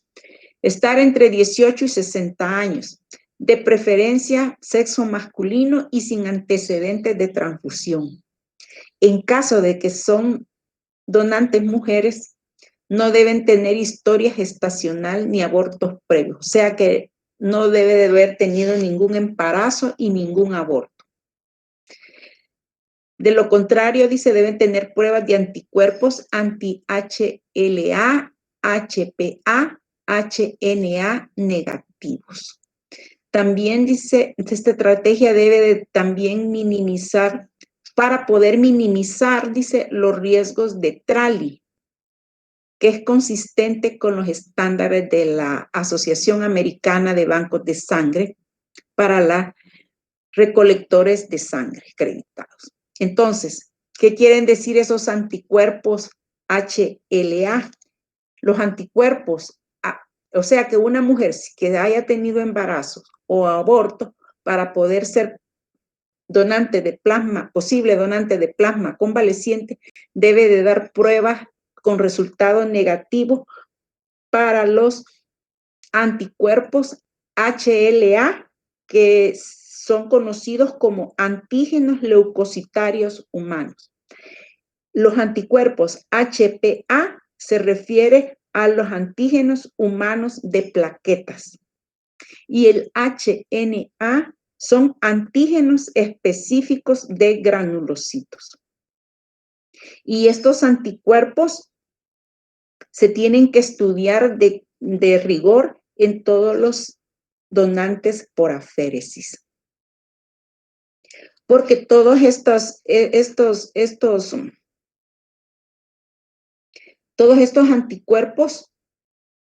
Estar entre 18 y 60 años, de preferencia sexo masculino y sin antecedentes de transfusión. En caso de que son donantes mujeres, no deben tener historia gestacional ni abortos previos, o sea que no debe de haber tenido ningún embarazo y ningún aborto. De lo contrario, dice, deben tener pruebas de anticuerpos anti-HLA, HPA, HNA negativos. También dice, esta estrategia debe de también minimizar, para poder minimizar, dice, los riesgos de TRALI, que es consistente con los estándares de la Asociación Americana de Bancos de Sangre para los recolectores de sangre acreditados. Entonces, ¿qué quieren decir esos anticuerpos HLA? Los anticuerpos, o sea que una mujer que haya tenido embarazo o aborto, para poder ser donante de plasma, posible donante de plasma convaleciente, debe de dar pruebas con resultado negativo para los anticuerpos HLA, que son conocidos como antígenos leucocitarios humanos. Los anticuerpos HPA se refiere a los antígenos humanos de plaquetas. Y el HNA son antígenos específicos de granulocitos. Y estos anticuerpos se tienen que estudiar de rigor en todos los donantes por aféresis. Porque todos estos anticuerpos,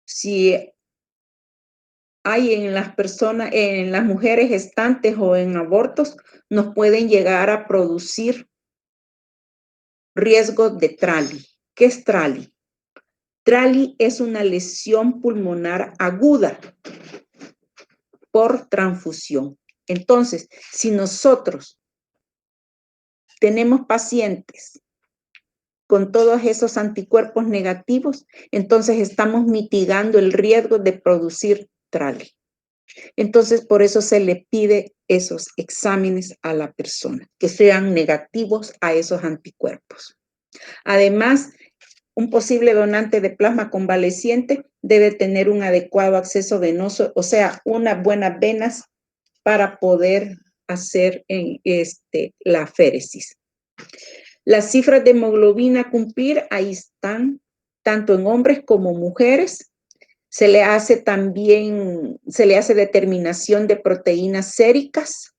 si hay en las personas, en las mujeres gestantes o en abortos, nos pueden llegar a producir riesgo de TRALI. ¿Qué es TRALI? TRALI es una lesión pulmonar aguda por transfusión. Entonces, si nosotros tenemos pacientes con todos esos anticuerpos negativos, entonces estamos mitigando el riesgo de producir TRALI. Entonces, por eso se le pide esos exámenes a la persona, que sean negativos a esos anticuerpos. Además, un posible donante de plasma convaleciente debe tener un adecuado acceso venoso, o sea, unas buenas venas para poder hacer la aféresis. Las cifras de hemoglobina a cumplir, ahí están, tanto en hombres como mujeres. Se le hace determinación de proteínas séricas,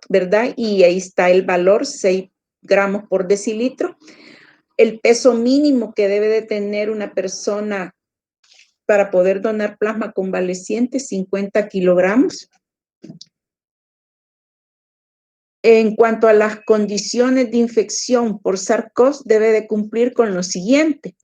¿verdad? Y ahí está el valor, 6 gramos por decilitro. El peso mínimo que debe de tener una persona para poder donar plasma convaleciente, 50 kilogramos. En cuanto a las condiciones de infección por SARS-CoV, debe de cumplir con lo siguiente: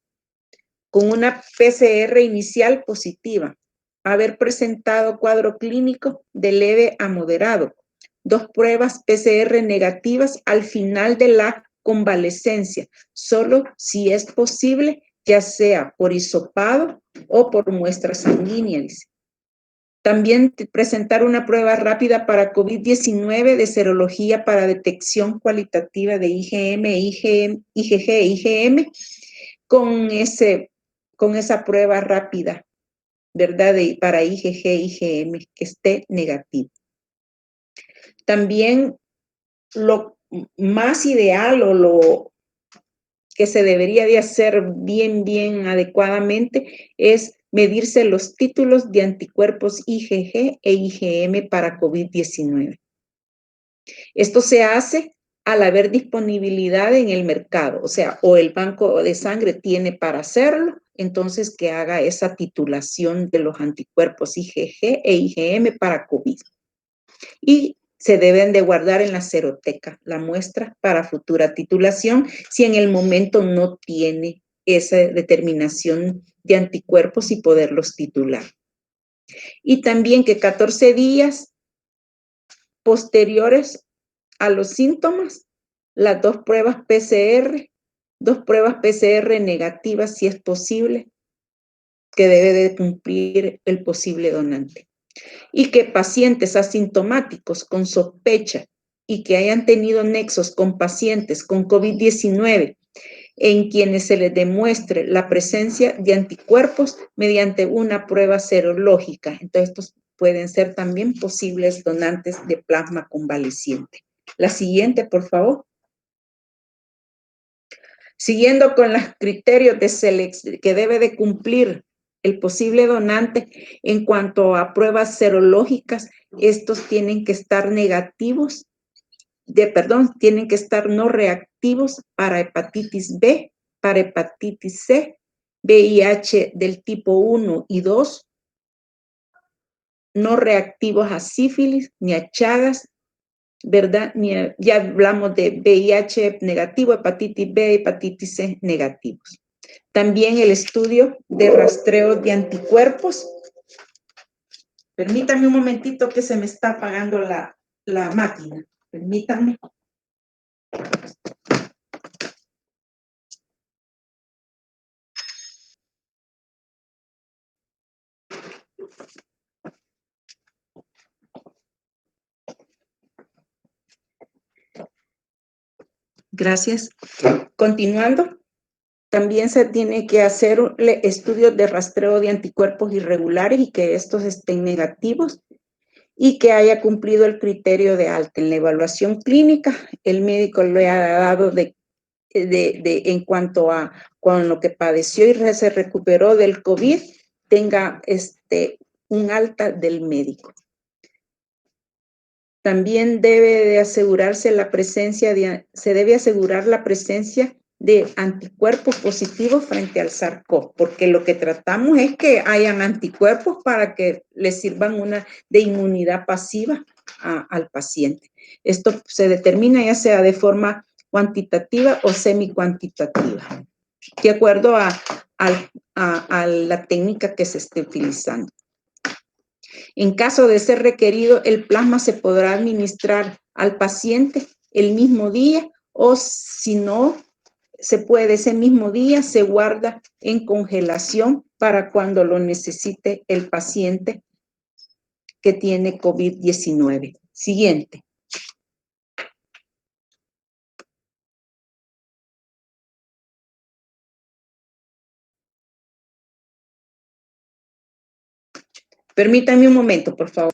con una PCR inicial positiva, haber presentado cuadro clínico de leve a moderado, 2 pruebas PCR negativas al final de la convalecencia, solo si es posible, ya sea por hisopado o por muestra sanguínea. También presentar una prueba rápida para COVID-19 de serología para detección cualitativa de IgM, IgG e IgM con esa prueba rápida, ¿verdad? Para IgG e IgM que esté negativo. También lo más ideal o lo que se debería de hacer bien adecuadamente es medirse los títulos de anticuerpos IgG e IgM para COVID-19. Esto se hace al haber disponibilidad en el mercado, o sea, o el banco de sangre tiene para hacerlo, entonces que haga esa titulación de los anticuerpos IgG e IgM para COVID. Y se deben de guardar en la seroteca la muestra para futura titulación si en el momento no tiene esa determinación de anticuerpos y poderlos titular. Y también que 14 días posteriores a los síntomas, las 2 pruebas PCR negativas si es posible, que debe de cumplir el posible donante. Y que pacientes asintomáticos con sospecha y que hayan tenido nexos con pacientes con COVID-19 en quienes se les demuestre la presencia de anticuerpos mediante una prueba serológica. Entonces, estos pueden ser también posibles donantes de plasma convaleciente. La siguiente, por favor. Siguiendo con los criterios de selección que debe de cumplir el posible donante en cuanto a pruebas serológicas, estos tienen que estar negativos, tienen que estar no reactivos para hepatitis B, para hepatitis C, VIH del tipo 1 y 2, no reactivos a sífilis ni a Chagas, ¿verdad? Ya hablamos de VIH negativo, hepatitis B, hepatitis C negativos. También el estudio de rastreo de anticuerpos. Permítanme un momentito que se me está apagando la máquina. Permítanme. Gracias. Continuando, también se tiene que hacer estudios de rastreo de anticuerpos irregulares y que estos estén negativos y que haya cumplido el criterio de alta. En la evaluación clínica, el médico le ha dado en cuanto a con lo que padeció y se recuperó del COVID, tenga un alta del médico. También debe de asegurarse la presencia se debe asegurar la presencia de anticuerpos positivos frente al SARS-CoV, porque lo que tratamos es que hayan anticuerpos para que le sirvan de inmunidad pasiva al paciente. Esto se determina ya sea de forma cuantitativa o semi-cuantitativa, de acuerdo a la técnica que se esté utilizando. En caso de ser requerido, el plasma se podrá administrar al paciente el mismo día o si no se puede ese mismo día, se guarda en congelación para cuando lo necesite el paciente que tiene COVID-19. Siguiente. Permítanme un momento, por favor.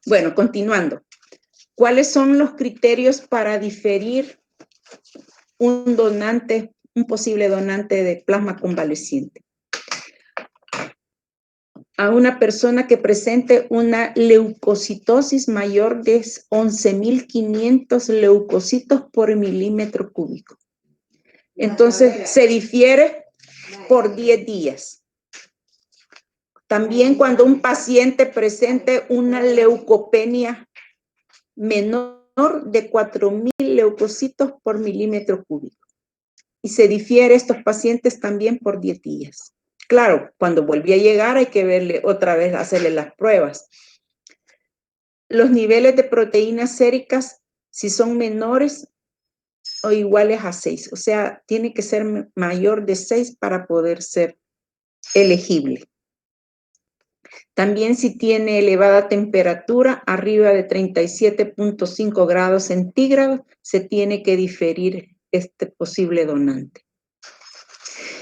Bueno, continuando. ¿Cuáles son los criterios para diferir un posible donante de plasma convaleciente? A una persona que presente una leucocitosis mayor de 11.500 leucocitos por milímetro cúbico. Entonces, se difiere por 10 días. También cuando un paciente presente una leucopenia menor de 4.000 leucocitos por milímetro cúbico. Y se difiere estos pacientes también por 10 días. Claro, cuando vuelve a llegar hay que verle otra vez, hacerle las pruebas. Los niveles de proteínas séricas, si son menores o iguales a 6, o sea, tiene que ser mayor de 6 para poder ser elegible. También si tiene elevada temperatura, arriba de 37.5 grados centígrados, se tiene que diferir este posible donante.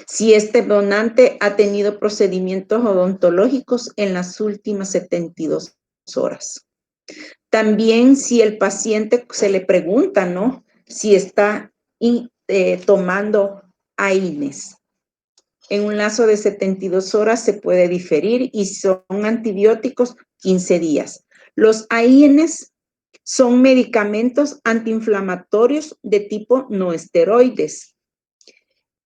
Si este donante ha tenido procedimientos odontológicos en las últimas 72 horas. También si el paciente se le pregunta, ¿no? Si está tomando AINES. En un lazo de 72 horas se puede diferir y son antibióticos 15 días. Los AINES son medicamentos antiinflamatorios de tipo no esteroides.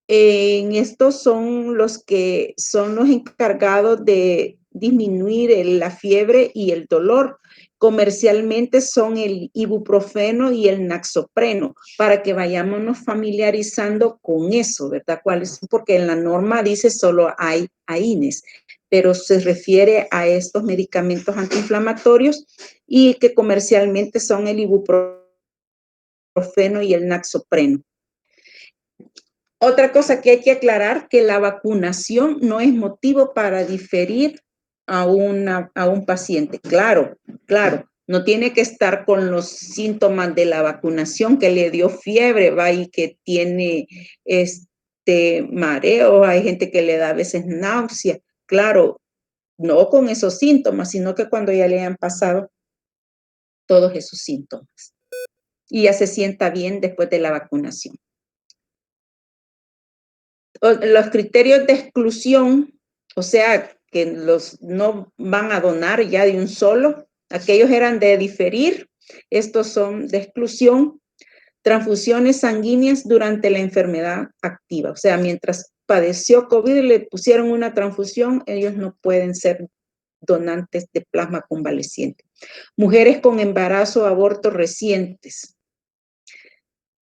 En estos son los que son los encargados de disminuir la fiebre y el dolor. Comercialmente son el ibuprofeno y el naxopreno, para que vayámonos familiarizando con eso, ¿verdad? Porque en la norma dice solo hay AINES, pero se refiere a estos medicamentos antiinflamatorios y que comercialmente son el ibuprofeno y el naxopreno. Otra cosa que hay que aclarar, que la vacunación no es motivo para diferir a un paciente. Claro, No tiene que estar con los síntomas de la vacunación, que le dio fiebre, va, y que tiene mareo, hay gente que le da a veces náusea. Claro, no con esos síntomas, sino que cuando ya le han pasado todos esos síntomas y ya se sienta bien después de la vacunación. Los criterios de exclusión, o sea, que los no van a donar ya de un solo, aquellos eran de diferir, estos son de exclusión. Transfusiones sanguíneas durante la enfermedad activa, o sea, mientras padeció COVID y le pusieron una transfusión, ellos no pueden ser donantes de plasma convaleciente. Mujeres con embarazo o aborto recientes.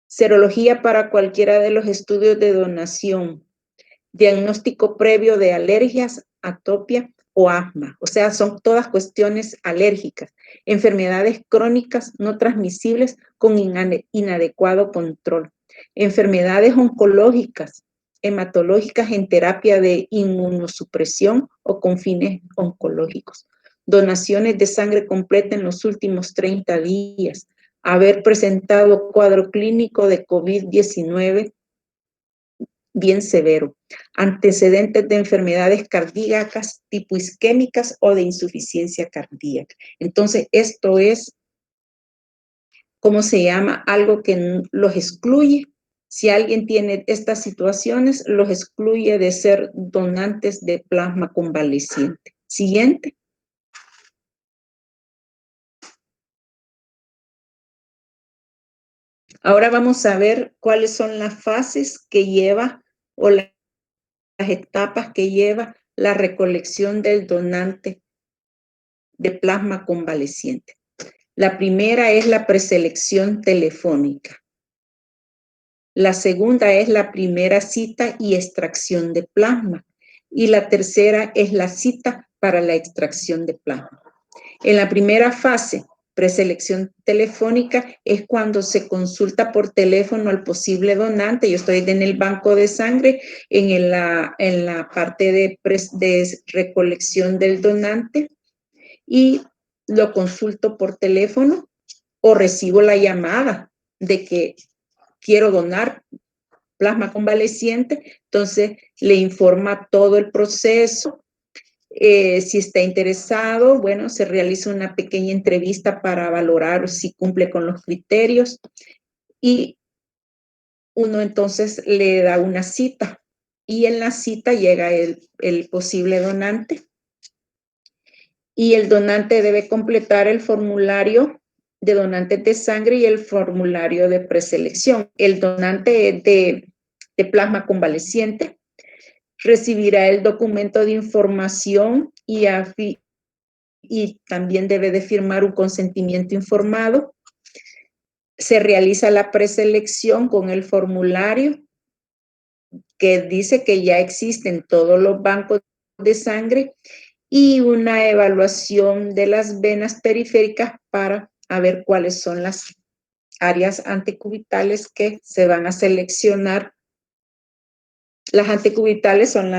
Serología para cualquiera de los estudios de donación. Diagnóstico previo de alergias, atopia o asma. O sea, son todas cuestiones alérgicas. Enfermedades crónicas no transmisibles con inadecuado control. Enfermedades oncológicas, hematológicas en terapia de inmunosupresión o con fines oncológicos. Donaciones de sangre completa en los últimos 30 días. Haber presentado cuadro clínico de COVID-19 bien severo, antecedentes de enfermedades cardíacas tipo isquémicas o de insuficiencia cardíaca. Entonces, esto es, ¿cómo se llama? Algo que los excluye. Si alguien tiene estas situaciones, los excluye de ser donantes de plasma convaleciente. Siguiente. Ahora vamos a ver cuáles son las fases que lleva o las etapas que lleva la recolección del donante de plasma convaleciente. La primera es la preselección telefónica. La segunda es la primera cita y extracción de plasma. Y la tercera es la cita para la extracción de plasma. En la primera fase, preselección telefónica, es cuando se consulta por teléfono al posible donante. Yo estoy en el banco de sangre, en la parte de recolección del donante, y lo consulto por teléfono o recibo la llamada de que quiero donar plasma convaleciente, entonces le informa todo el proceso. Si está interesado, bueno, se realiza una pequeña entrevista para valorar si cumple con los criterios y uno entonces le da una cita y en la cita llega el posible donante y el donante debe completar el formulario de donantes de sangre y el formulario de preselección. El donante de plasma convaleciente recibirá el documento de información y también debe de firmar un consentimiento informado. Se realiza la preselección con el formulario que dice que ya existen todos los bancos de sangre y una evaluación de las venas periféricas para ver cuáles son las áreas anticubitales que se van a seleccionar. Las anticubitales son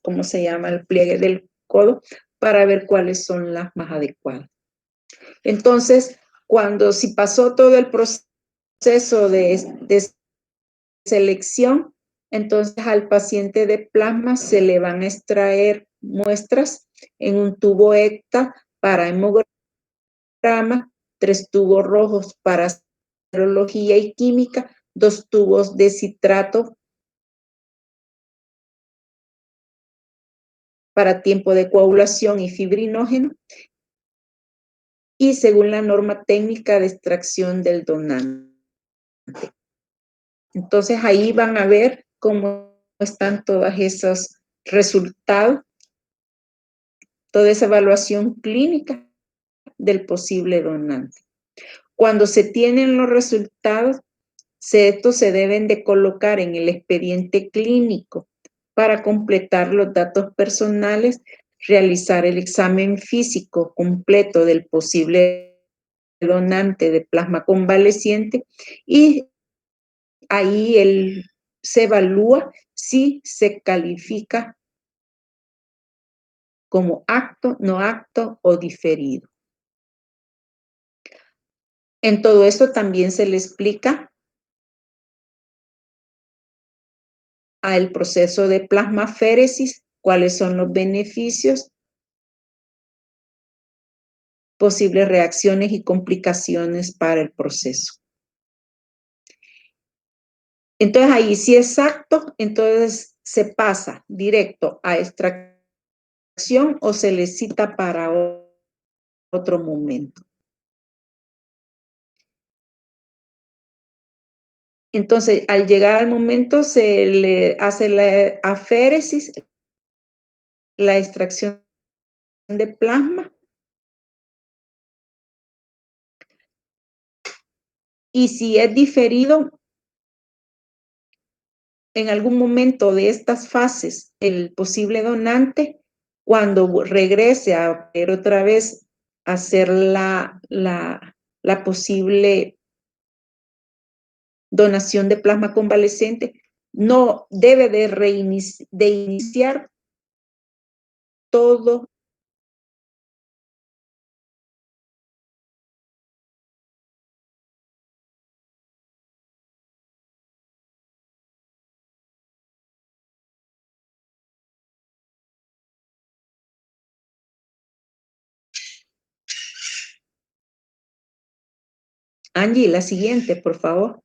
¿cómo se llama? El pliegue del codo para ver cuáles son las más adecuadas. Entonces, si pasó todo el proceso de selección, entonces al paciente de plasma se le van a extraer muestras en un tubo ECTA para hemograma, 3 tubos rojos para serología y química, 2 tubos de citrato para tiempo de coagulación y fibrinógeno, y según la norma técnica de extracción del donante. Entonces ahí van a ver cómo están todos esos resultados, toda esa evaluación clínica del posible donante. Cuando se tienen los resultados, estos se deben de colocar en el expediente clínico para completar los datos personales, realizar el examen físico completo del posible donante de plasma convaleciente y ahí se evalúa si se califica como apto, no apto o diferido. En todo esto también se le explica al proceso de plasmaféresis cuáles son los beneficios, posibles reacciones y complicaciones para el proceso. Entonces, ahí sí exacto, entonces se pasa directo a extracción o se le cita para otro momento. Entonces, al llegar al momento, se le hace la aféresis, la extracción de plasma, y si es diferido, en algún momento de estas fases, el posible donante, cuando regrese a ver otra vez, hacer la posible donación de plasma convalescente, no debe de iniciar todo. Angie, la siguiente, por favor.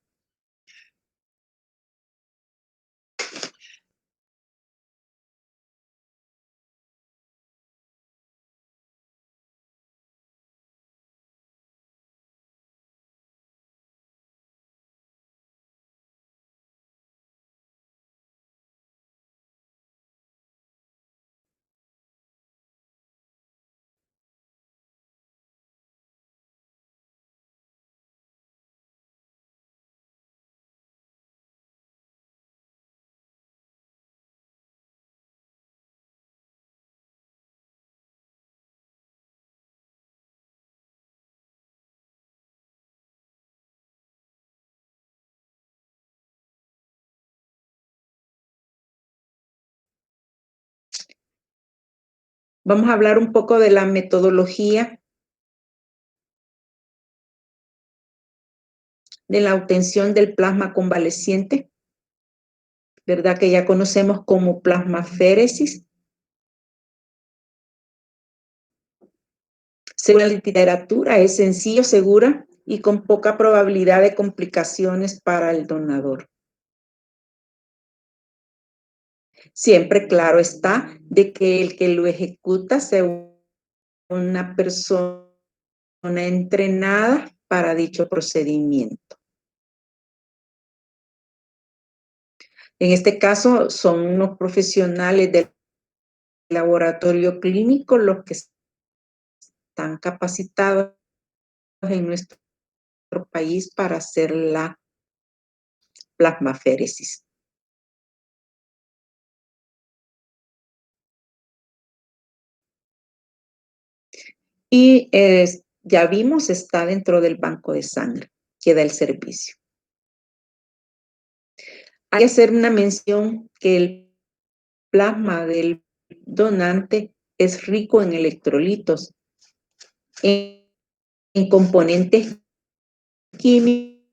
Vamos a hablar un poco de la metodología de la obtención del plasma convaleciente, ¿verdad? Que ya conocemos como plasmaféresis. Según la literatura, es sencillo, segura y con poca probabilidad de complicaciones para el donador. Siempre claro está de que el que lo ejecuta sea una persona entrenada para dicho procedimiento. En este caso, son unos profesionales del laboratorio clínico los que están capacitados en nuestro país para hacer la plasmaféresis. Y ya vimos, está dentro del banco de sangre que da el servicio. Hay que hacer una mención que el plasma del donante es rico en electrolitos, en componentes químicos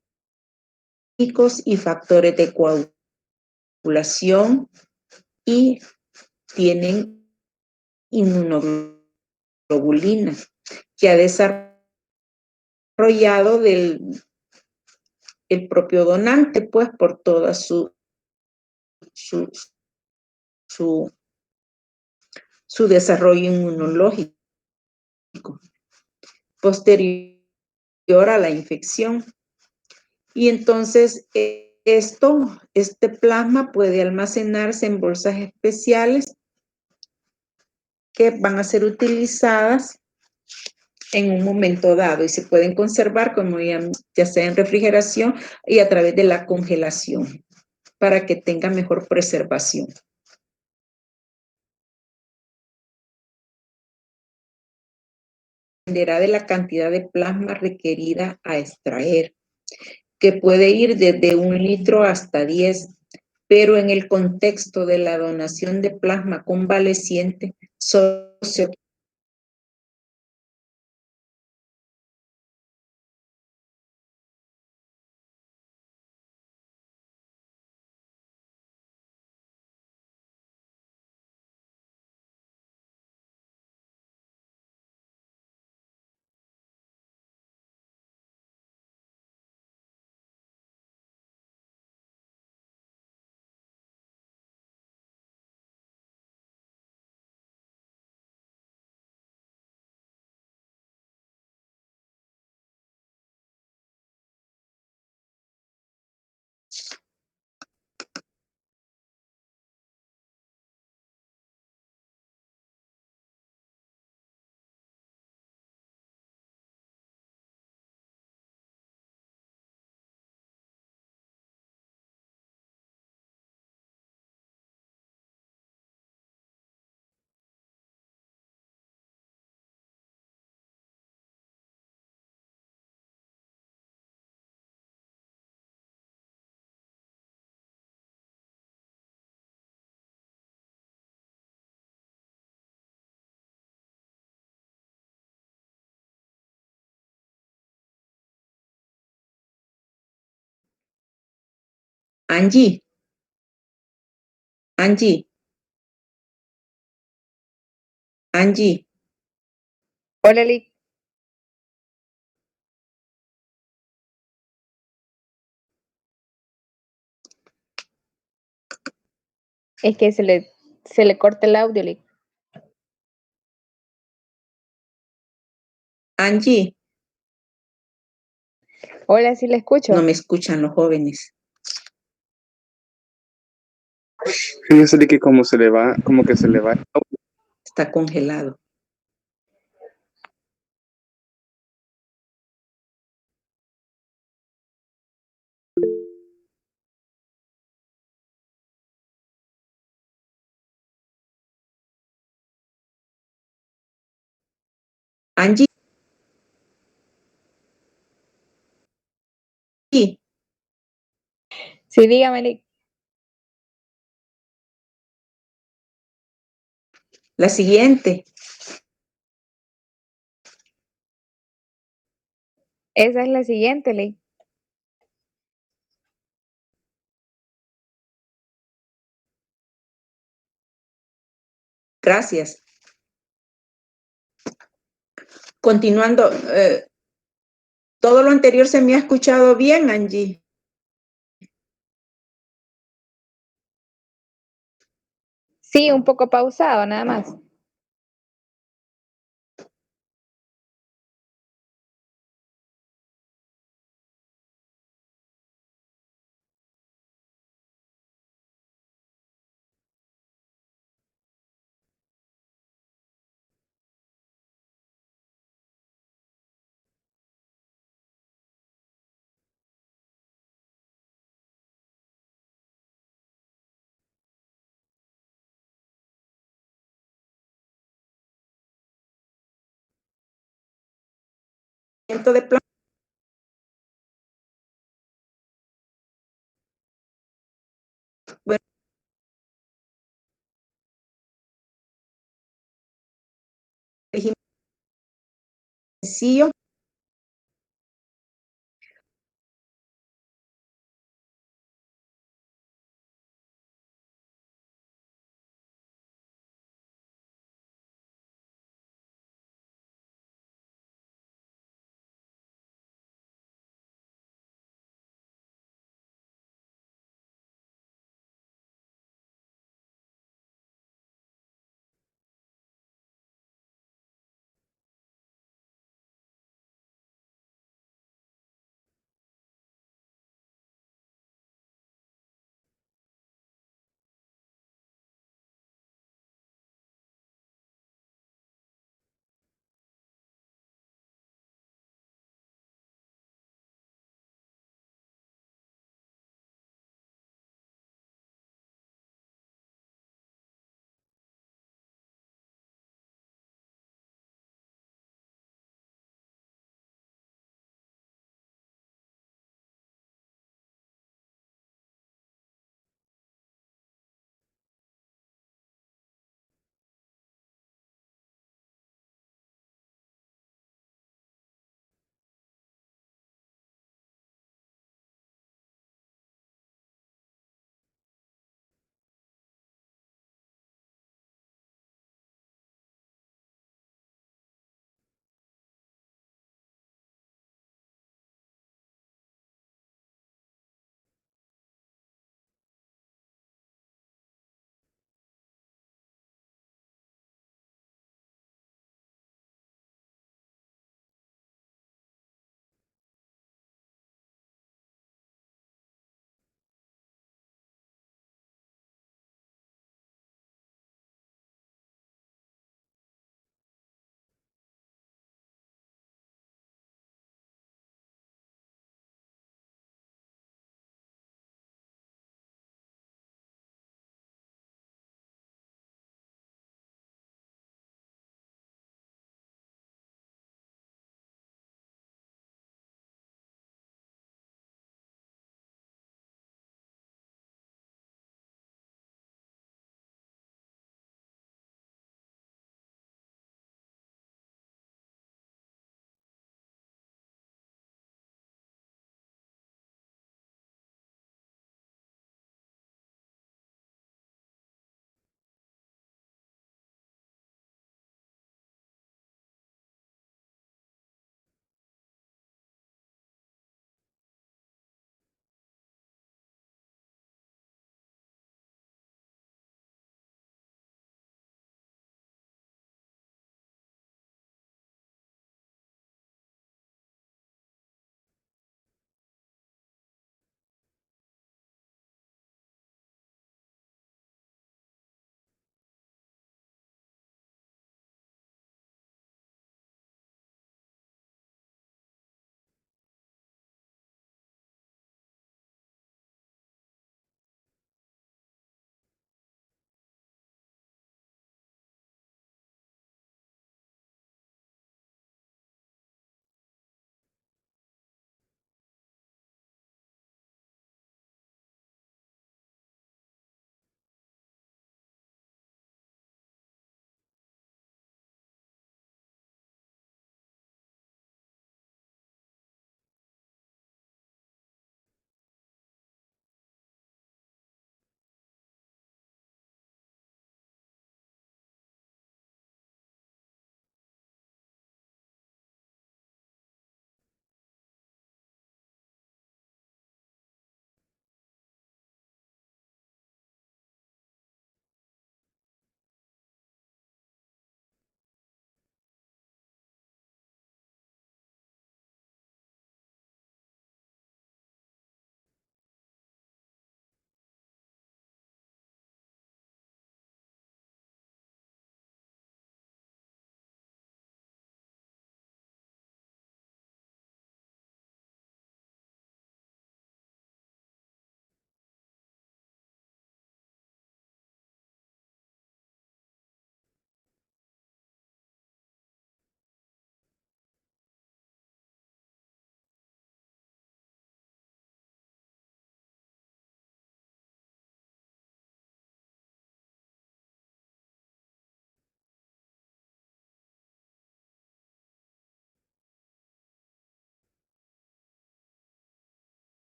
y factores de coagulación y tienen inmunoglobulina que ha desarrollado el propio donante, pues por toda su, su, su desarrollo inmunológico posterior a la infección. Y entonces este plasma puede almacenarse en bolsas especiales que van a ser utilizadas en un momento dado y se pueden conservar como ya sea en refrigeración y a través de la congelación para que tenga mejor preservación. Dependerá de la cantidad de plasma requerida a extraer, que puede ir desde 1 litro hasta 10, pero en el contexto de la donación de plasma convaleciente, solo se Angie, Angie, Angie. Hola, Lick. Es que se le corta el audio, Lick. Angie, Hola, sí le no escucho. me escuchan los jóvenes. Fíjese de que como se le va, como que se le va. Está congelado. Angie, Sí, dígame, Lick. la siguiente. Esa es la siguiente, Lick. Gracias. Continuando, todo lo anterior se me ha escuchado bien, Angie. Sí, un poco pausado, nada más. De plan. Bueno, sencillo.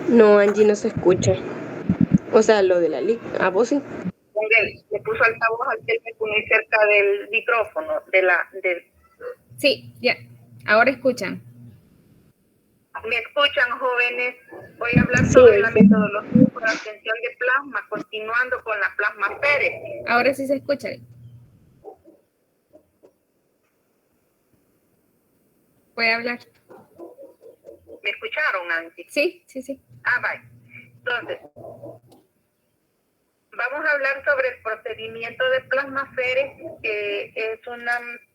No, Angie, no se escucha. O sea, lo de la LIC. ¿A vos sí? Le puso altavoz al teléfono muy cerca del micrófono, Sí, ya. Ahora escuchan. ¿Me escuchan, jóvenes? Voy a hablar Sí, sobre la sí. metodología para obtención de plasma, continuando con la plasmaféresis. Ahora sí se escucha. Puede hablar. ¿Me escucharon, Angie? Sí, sí, sí. Vale. Entonces, vamos a hablar sobre el procedimiento de plasmaféresis, que es un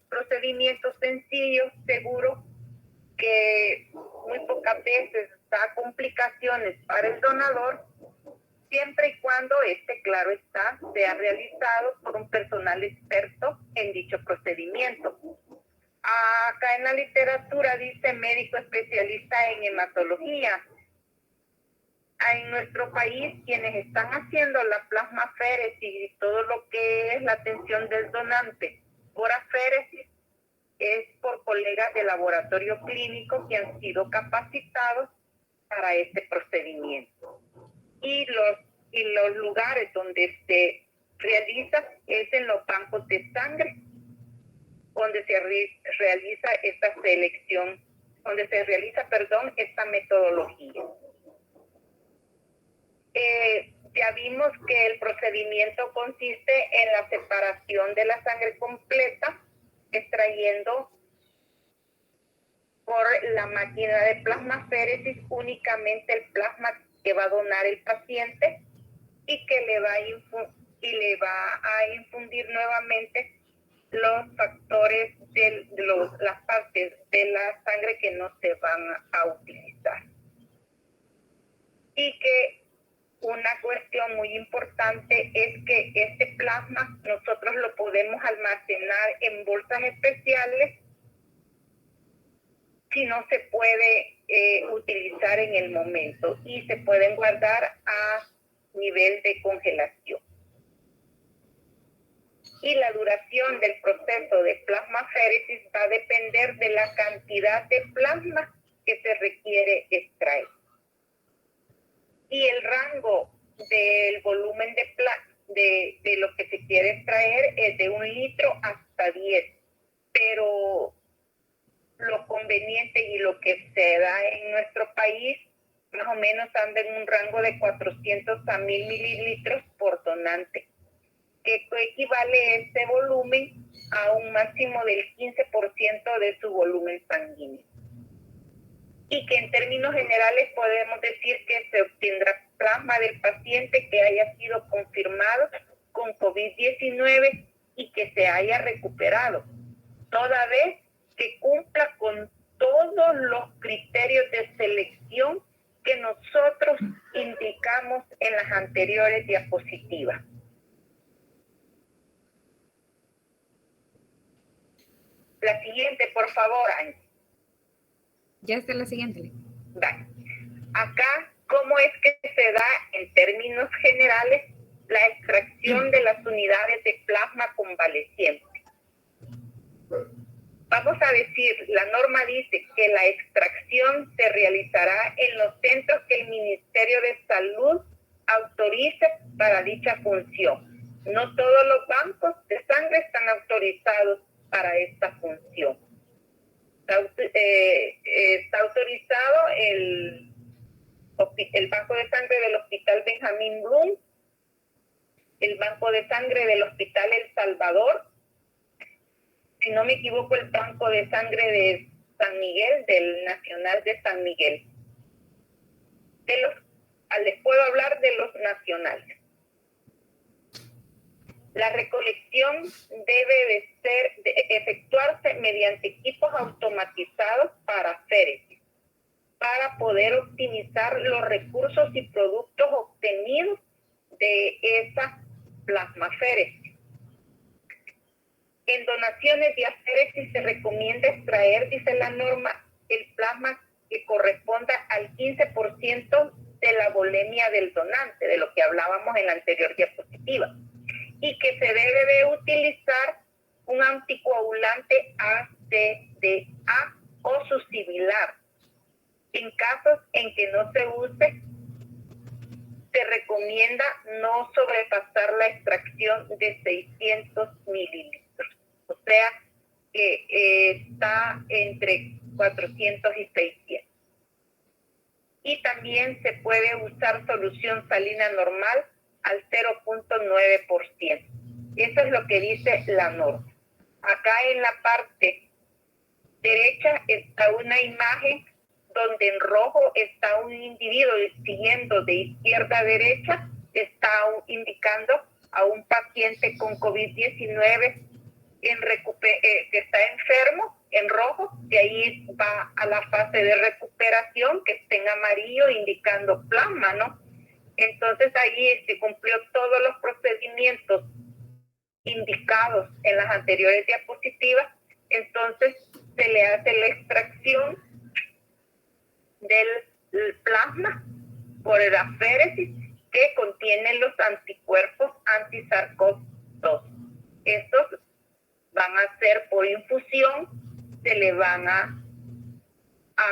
procedimiento sencillo, seguro, que muy pocas veces da complicaciones para el donador, siempre y cuando claro está, sea realizado por un personal experto en dicho procedimiento. Acá en la literatura dice médico especialista en hematología. En nuestro país, quienes están haciendo la plasmaféresis y todo lo que es la atención del donante por aféresis es por colegas de laboratorio clínico que han sido capacitados para este procedimiento. Y los lugares donde se realiza es en los bancos de sangre, donde se realiza esta selección, esta metodología. Ya vimos que el procedimiento consiste en la separación de la sangre completa, extrayendo por la máquina de plasmaféresis únicamente el plasma que va a donar el paciente y que le va a infundir nuevamente los factores de las partes de la sangre que no se van a utilizar. Y que una cuestión muy importante es que este plasma nosotros lo podemos almacenar en bolsas especiales si no se puede utilizar en el momento, y se pueden guardar a nivel de congelación. Y la duración del proceso de plasmaféresis va a depender de la cantidad de plasma que se requiere extraer. Y el rango del volumen de lo que se quiere extraer es de 1 litro hasta 10, pero lo conveniente y lo que se da en nuestro país más o menos anda en un rango de 400 a 1000 mililitros por donante, que equivale este volumen a un máximo del 15% de su volumen sanguíneo. Y que en términos generales podemos decir que se obtendrá plasma del paciente que haya sido confirmado con COVID-19 y que se haya recuperado, toda vez que cumpla con todos los criterios de selección que nosotros indicamos en las anteriores diapositivas. La siguiente, por favor, Angie. Ya está la siguiente. Vale. Acá, ¿cómo es que se da en términos generales la extracción de las unidades de plasma convaleciente? Vamos a decir, la norma dice que la extracción se realizará en los centros que el Ministerio de Salud autorice para dicha función. No todos los bancos de sangre están autorizados para esta función. Está autorizado el Banco de Sangre del Hospital Benjamín Blum, el Banco de Sangre del Hospital El Salvador, si no me equivoco, el Banco de Sangre de San Miguel, del Nacional de San Miguel. Les puedo hablar de los nacionales. La recolección debe efectuarse mediante equipos automatizados para aféresis, para poder optimizar los recursos y productos obtenidos de esa plasmaféresis. En donaciones de aféresis se recomienda extraer, dice la norma, el plasma que corresponda al 15% de la volemia del donante, de lo que hablábamos en la anterior diapositiva, y que se debe de utilizar un anticoagulante ACDA o su similar. En casos en que no se use se recomienda no sobrepasar la extracción de 600 mililitros. O sea, que está entre 400 y 600. Y también se puede usar solución salina normal al 0.9%. Eso es lo que dice la norma. Acá en la parte derecha está una imagen donde en rojo está un individuo siguiendo de izquierda a derecha, está indicando a un paciente con COVID-19 que está enfermo, en rojo, de ahí va a la fase de recuperación, que está en amarillo, indicando plasma, ¿no? Entonces ahí se cumplió todos los procedimientos indicados en las anteriores diapositivas, entonces se le hace la extracción del plasma por el aféresis que contiene los anticuerpos anti-SARS-CoV-2. Estos van a ser por infusión, se le van a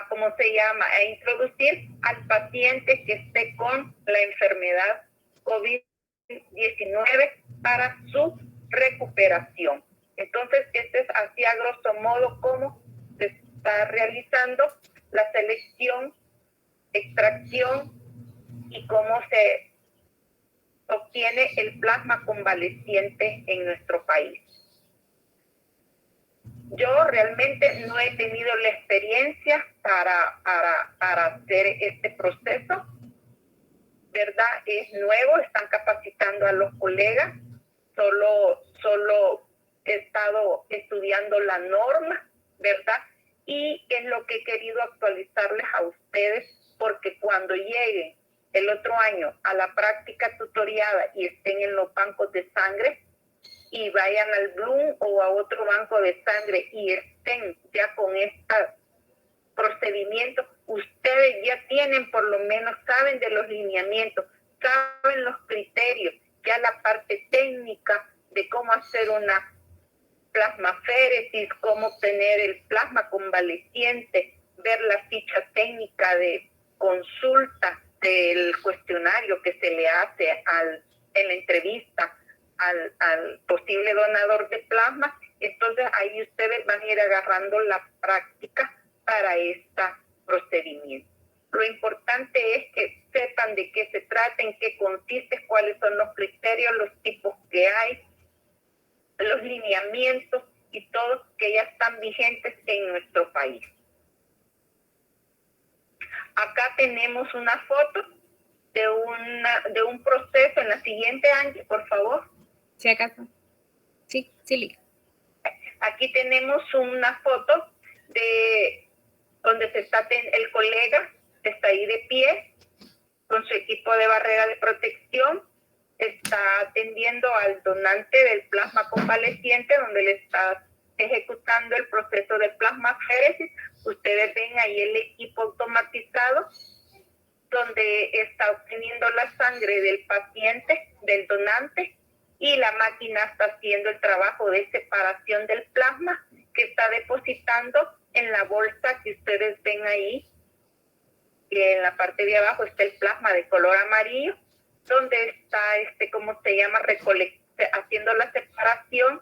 ¿cómo se llama?, a introducir al paciente que esté con la enfermedad COVID-19 para su recuperación. Entonces, este es así a grosso modo cómo se está realizando la selección, extracción y cómo se obtiene el plasma convaleciente en nuestro país. Yo realmente no he tenido la experiencia para hacer este proceso, ¿verdad? Es nuevo, están capacitando a los colegas, solo he estado estudiando la norma, ¿verdad? Y es lo que he querido actualizarles a ustedes, porque cuando lleguen el otro año a la práctica tutoriada y estén en los bancos de sangre, y vayan al Bloom o a otro banco de sangre y estén ya con este procedimiento, ustedes ya tienen, por lo menos saben de los lineamientos, saben los criterios, ya la parte técnica de cómo hacer una plasmaféresis, cómo obtener el plasma convaleciente, ver la ficha técnica de consulta del cuestionario que se le hace en la entrevista al posible donador de plasma. Entonces ahí ustedes van a ir agarrando la práctica para este procedimiento. Lo importante es que sepan de qué se trata, en qué consiste, cuáles son los criterios, los tipos que hay, los lineamientos y todos que ya están vigentes en nuestro país. Acá tenemos una foto de un proceso. En la siguiente, Angie, por favor. Si acaso. Sí, Lili. Aquí tenemos una foto de donde el colega está ahí de pie con su equipo de barrera de protección, está atendiendo al donante del plasma convaleciente, donde le está ejecutando el proceso de plasmaféresis. Ustedes ven ahí el equipo automatizado donde está obteniendo la sangre del paciente, del donante, y la máquina está haciendo el trabajo de separación del plasma que está depositando en la bolsa que ustedes ven ahí. Y en la parte de abajo está el plasma de color amarillo, donde está ¿cómo se llama?, haciendo la separación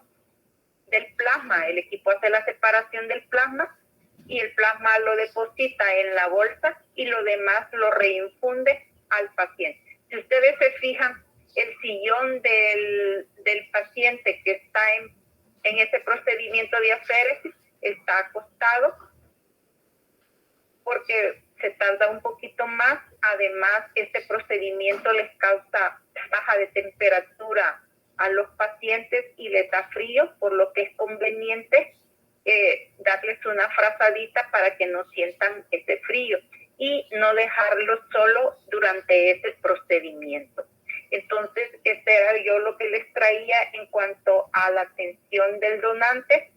del plasma. El equipo hace la separación del plasma y el plasma lo deposita en la bolsa y lo demás lo reinfunde al paciente. Si ustedes se fijan, el sillón del paciente que está en ese procedimiento de aféresis está acostado porque se tarda un poquito más. Además, este procedimiento les causa baja de temperatura a los pacientes y les da frío, por lo que es conveniente darles una frazadita para que no sientan ese frío y no dejarlos solo durante ese procedimiento. Entonces, era yo lo que les traía en cuanto a la atención del donante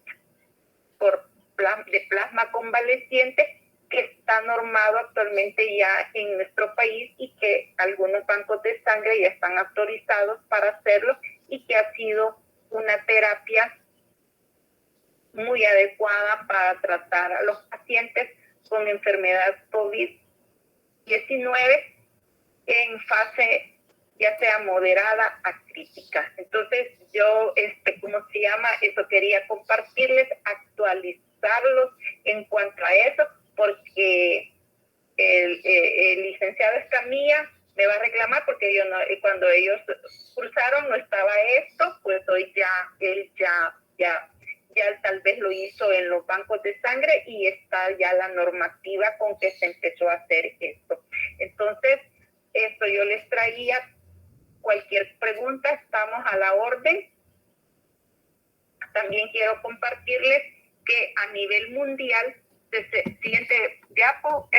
de plasma convaleciente, que está normado actualmente ya en nuestro país y que algunos bancos de sangre ya están autorizados para hacerlo, y que ha sido una terapia muy adecuada para tratar a los pacientes con enfermedad COVID-19 en fase ya sea moderada a crítica. Entonces yo, ¿cómo se llama? Eso quería compartirles, actualizarlos en cuanto a eso, porque el licenciado Escamilla me va a reclamar porque yo no, cuando ellos cursaron no estaba esto, pues hoy él ya tal vez lo hizo en los bancos de sangre y está ya la normativa con que se empezó a hacer esto. Entonces, esto yo les traía. Cualquier pregunta, estamos a la orden. También quiero compartirles que a nivel mundial, siguiente diapo,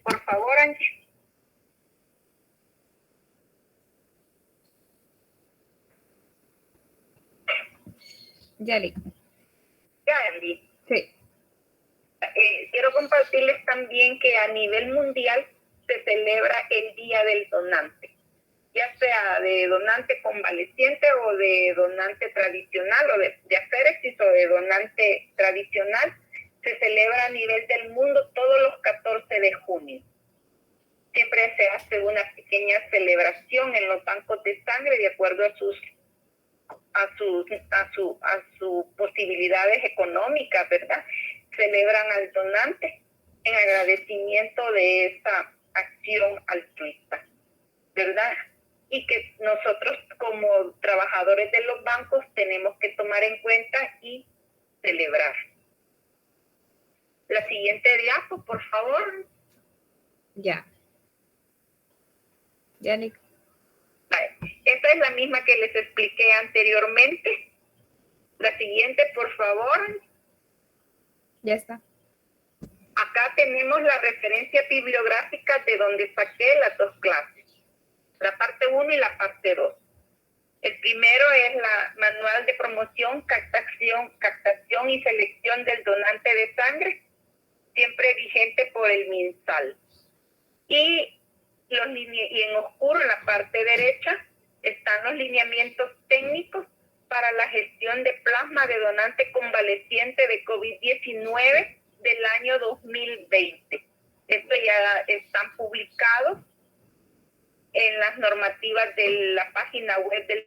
por favor, Angie. Ya, Lick. Ya, Angie. Sí. Quiero compartirles también que a nivel mundial se celebra el Día del Donante, ya sea de donante convaleciente o de donante tradicional, o de aféresis o de donante tradicional, se celebra a nivel del mundo todos los 14 de junio. Siempre se hace una pequeña celebración en los bancos de sangre de acuerdo a sus posibilidades económicas, ¿verdad? Celebran al donante en agradecimiento de esa acción altruista, ¿verdad? Y que nosotros como trabajadores de los bancos tenemos que tomar en cuenta y celebrar. La siguiente diapo, por favor. Ya. Ya, Lick. Esta es la misma que les expliqué anteriormente. La siguiente, por favor. Ya está. Acá tenemos la referencia bibliográfica de donde saqué las dos clases. La parte 1 y la parte 2. El primero es la Manual de Promoción, Captación y Selección del Donante de Sangre, siempre vigente por el MinSal. Y en oscuro, en la parte derecha, están los lineamientos técnicos para la gestión de plasma de donante convaleciente de COVID-19 del año 2020. Esto ya están publicados en las normativas de la página web del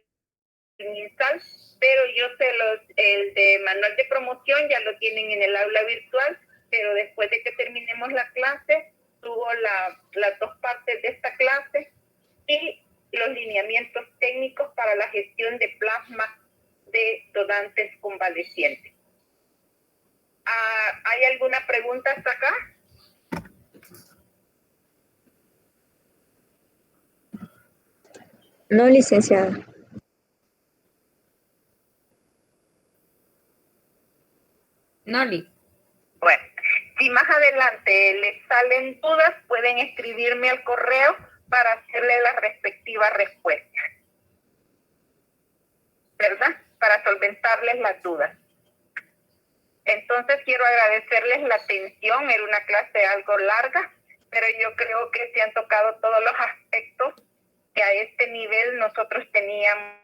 MinSal, pero el de manual de promoción ya lo tienen en el aula virtual, pero después de que terminemos la clase, subo las dos partes de esta clase y los lineamientos técnicos para la gestión de plasma de donantes convalecientes. ¿Hay alguna pregunta hasta acá? No, licenciada. No, Lick. Bueno, si más adelante les salen dudas, pueden escribirme al correo para hacerle las respectivas respuestas, ¿verdad? Para solventarles las dudas. Entonces quiero agradecerles la atención. Era una clase algo larga, pero yo creo que se han tocado todos los aspectos que a este nivel nosotros teníamos,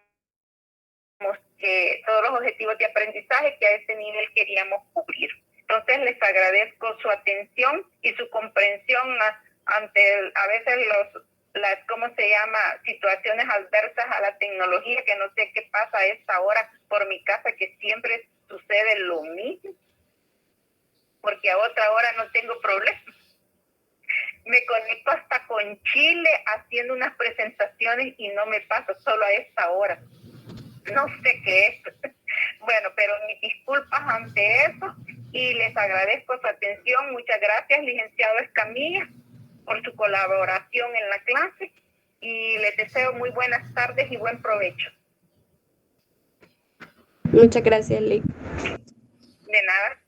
todos los objetivos de aprendizaje que a este nivel queríamos cubrir. Entonces les agradezco su atención y su comprensión ante a veces situaciones adversas a la tecnología, que no sé qué pasa a esta hora por mi casa, que siempre sucede lo mismo, porque a otra hora no tengo problema. Me conecto hasta con Chile haciendo unas presentaciones y no me pasa, solo a esta hora. No sé qué es. Bueno, pero mis disculpas ante eso y les agradezco su atención. Muchas gracias, licenciado Escamilla, por su colaboración en la clase y les deseo muy buenas tardes y buen provecho. Muchas gracias, Lick. De nada.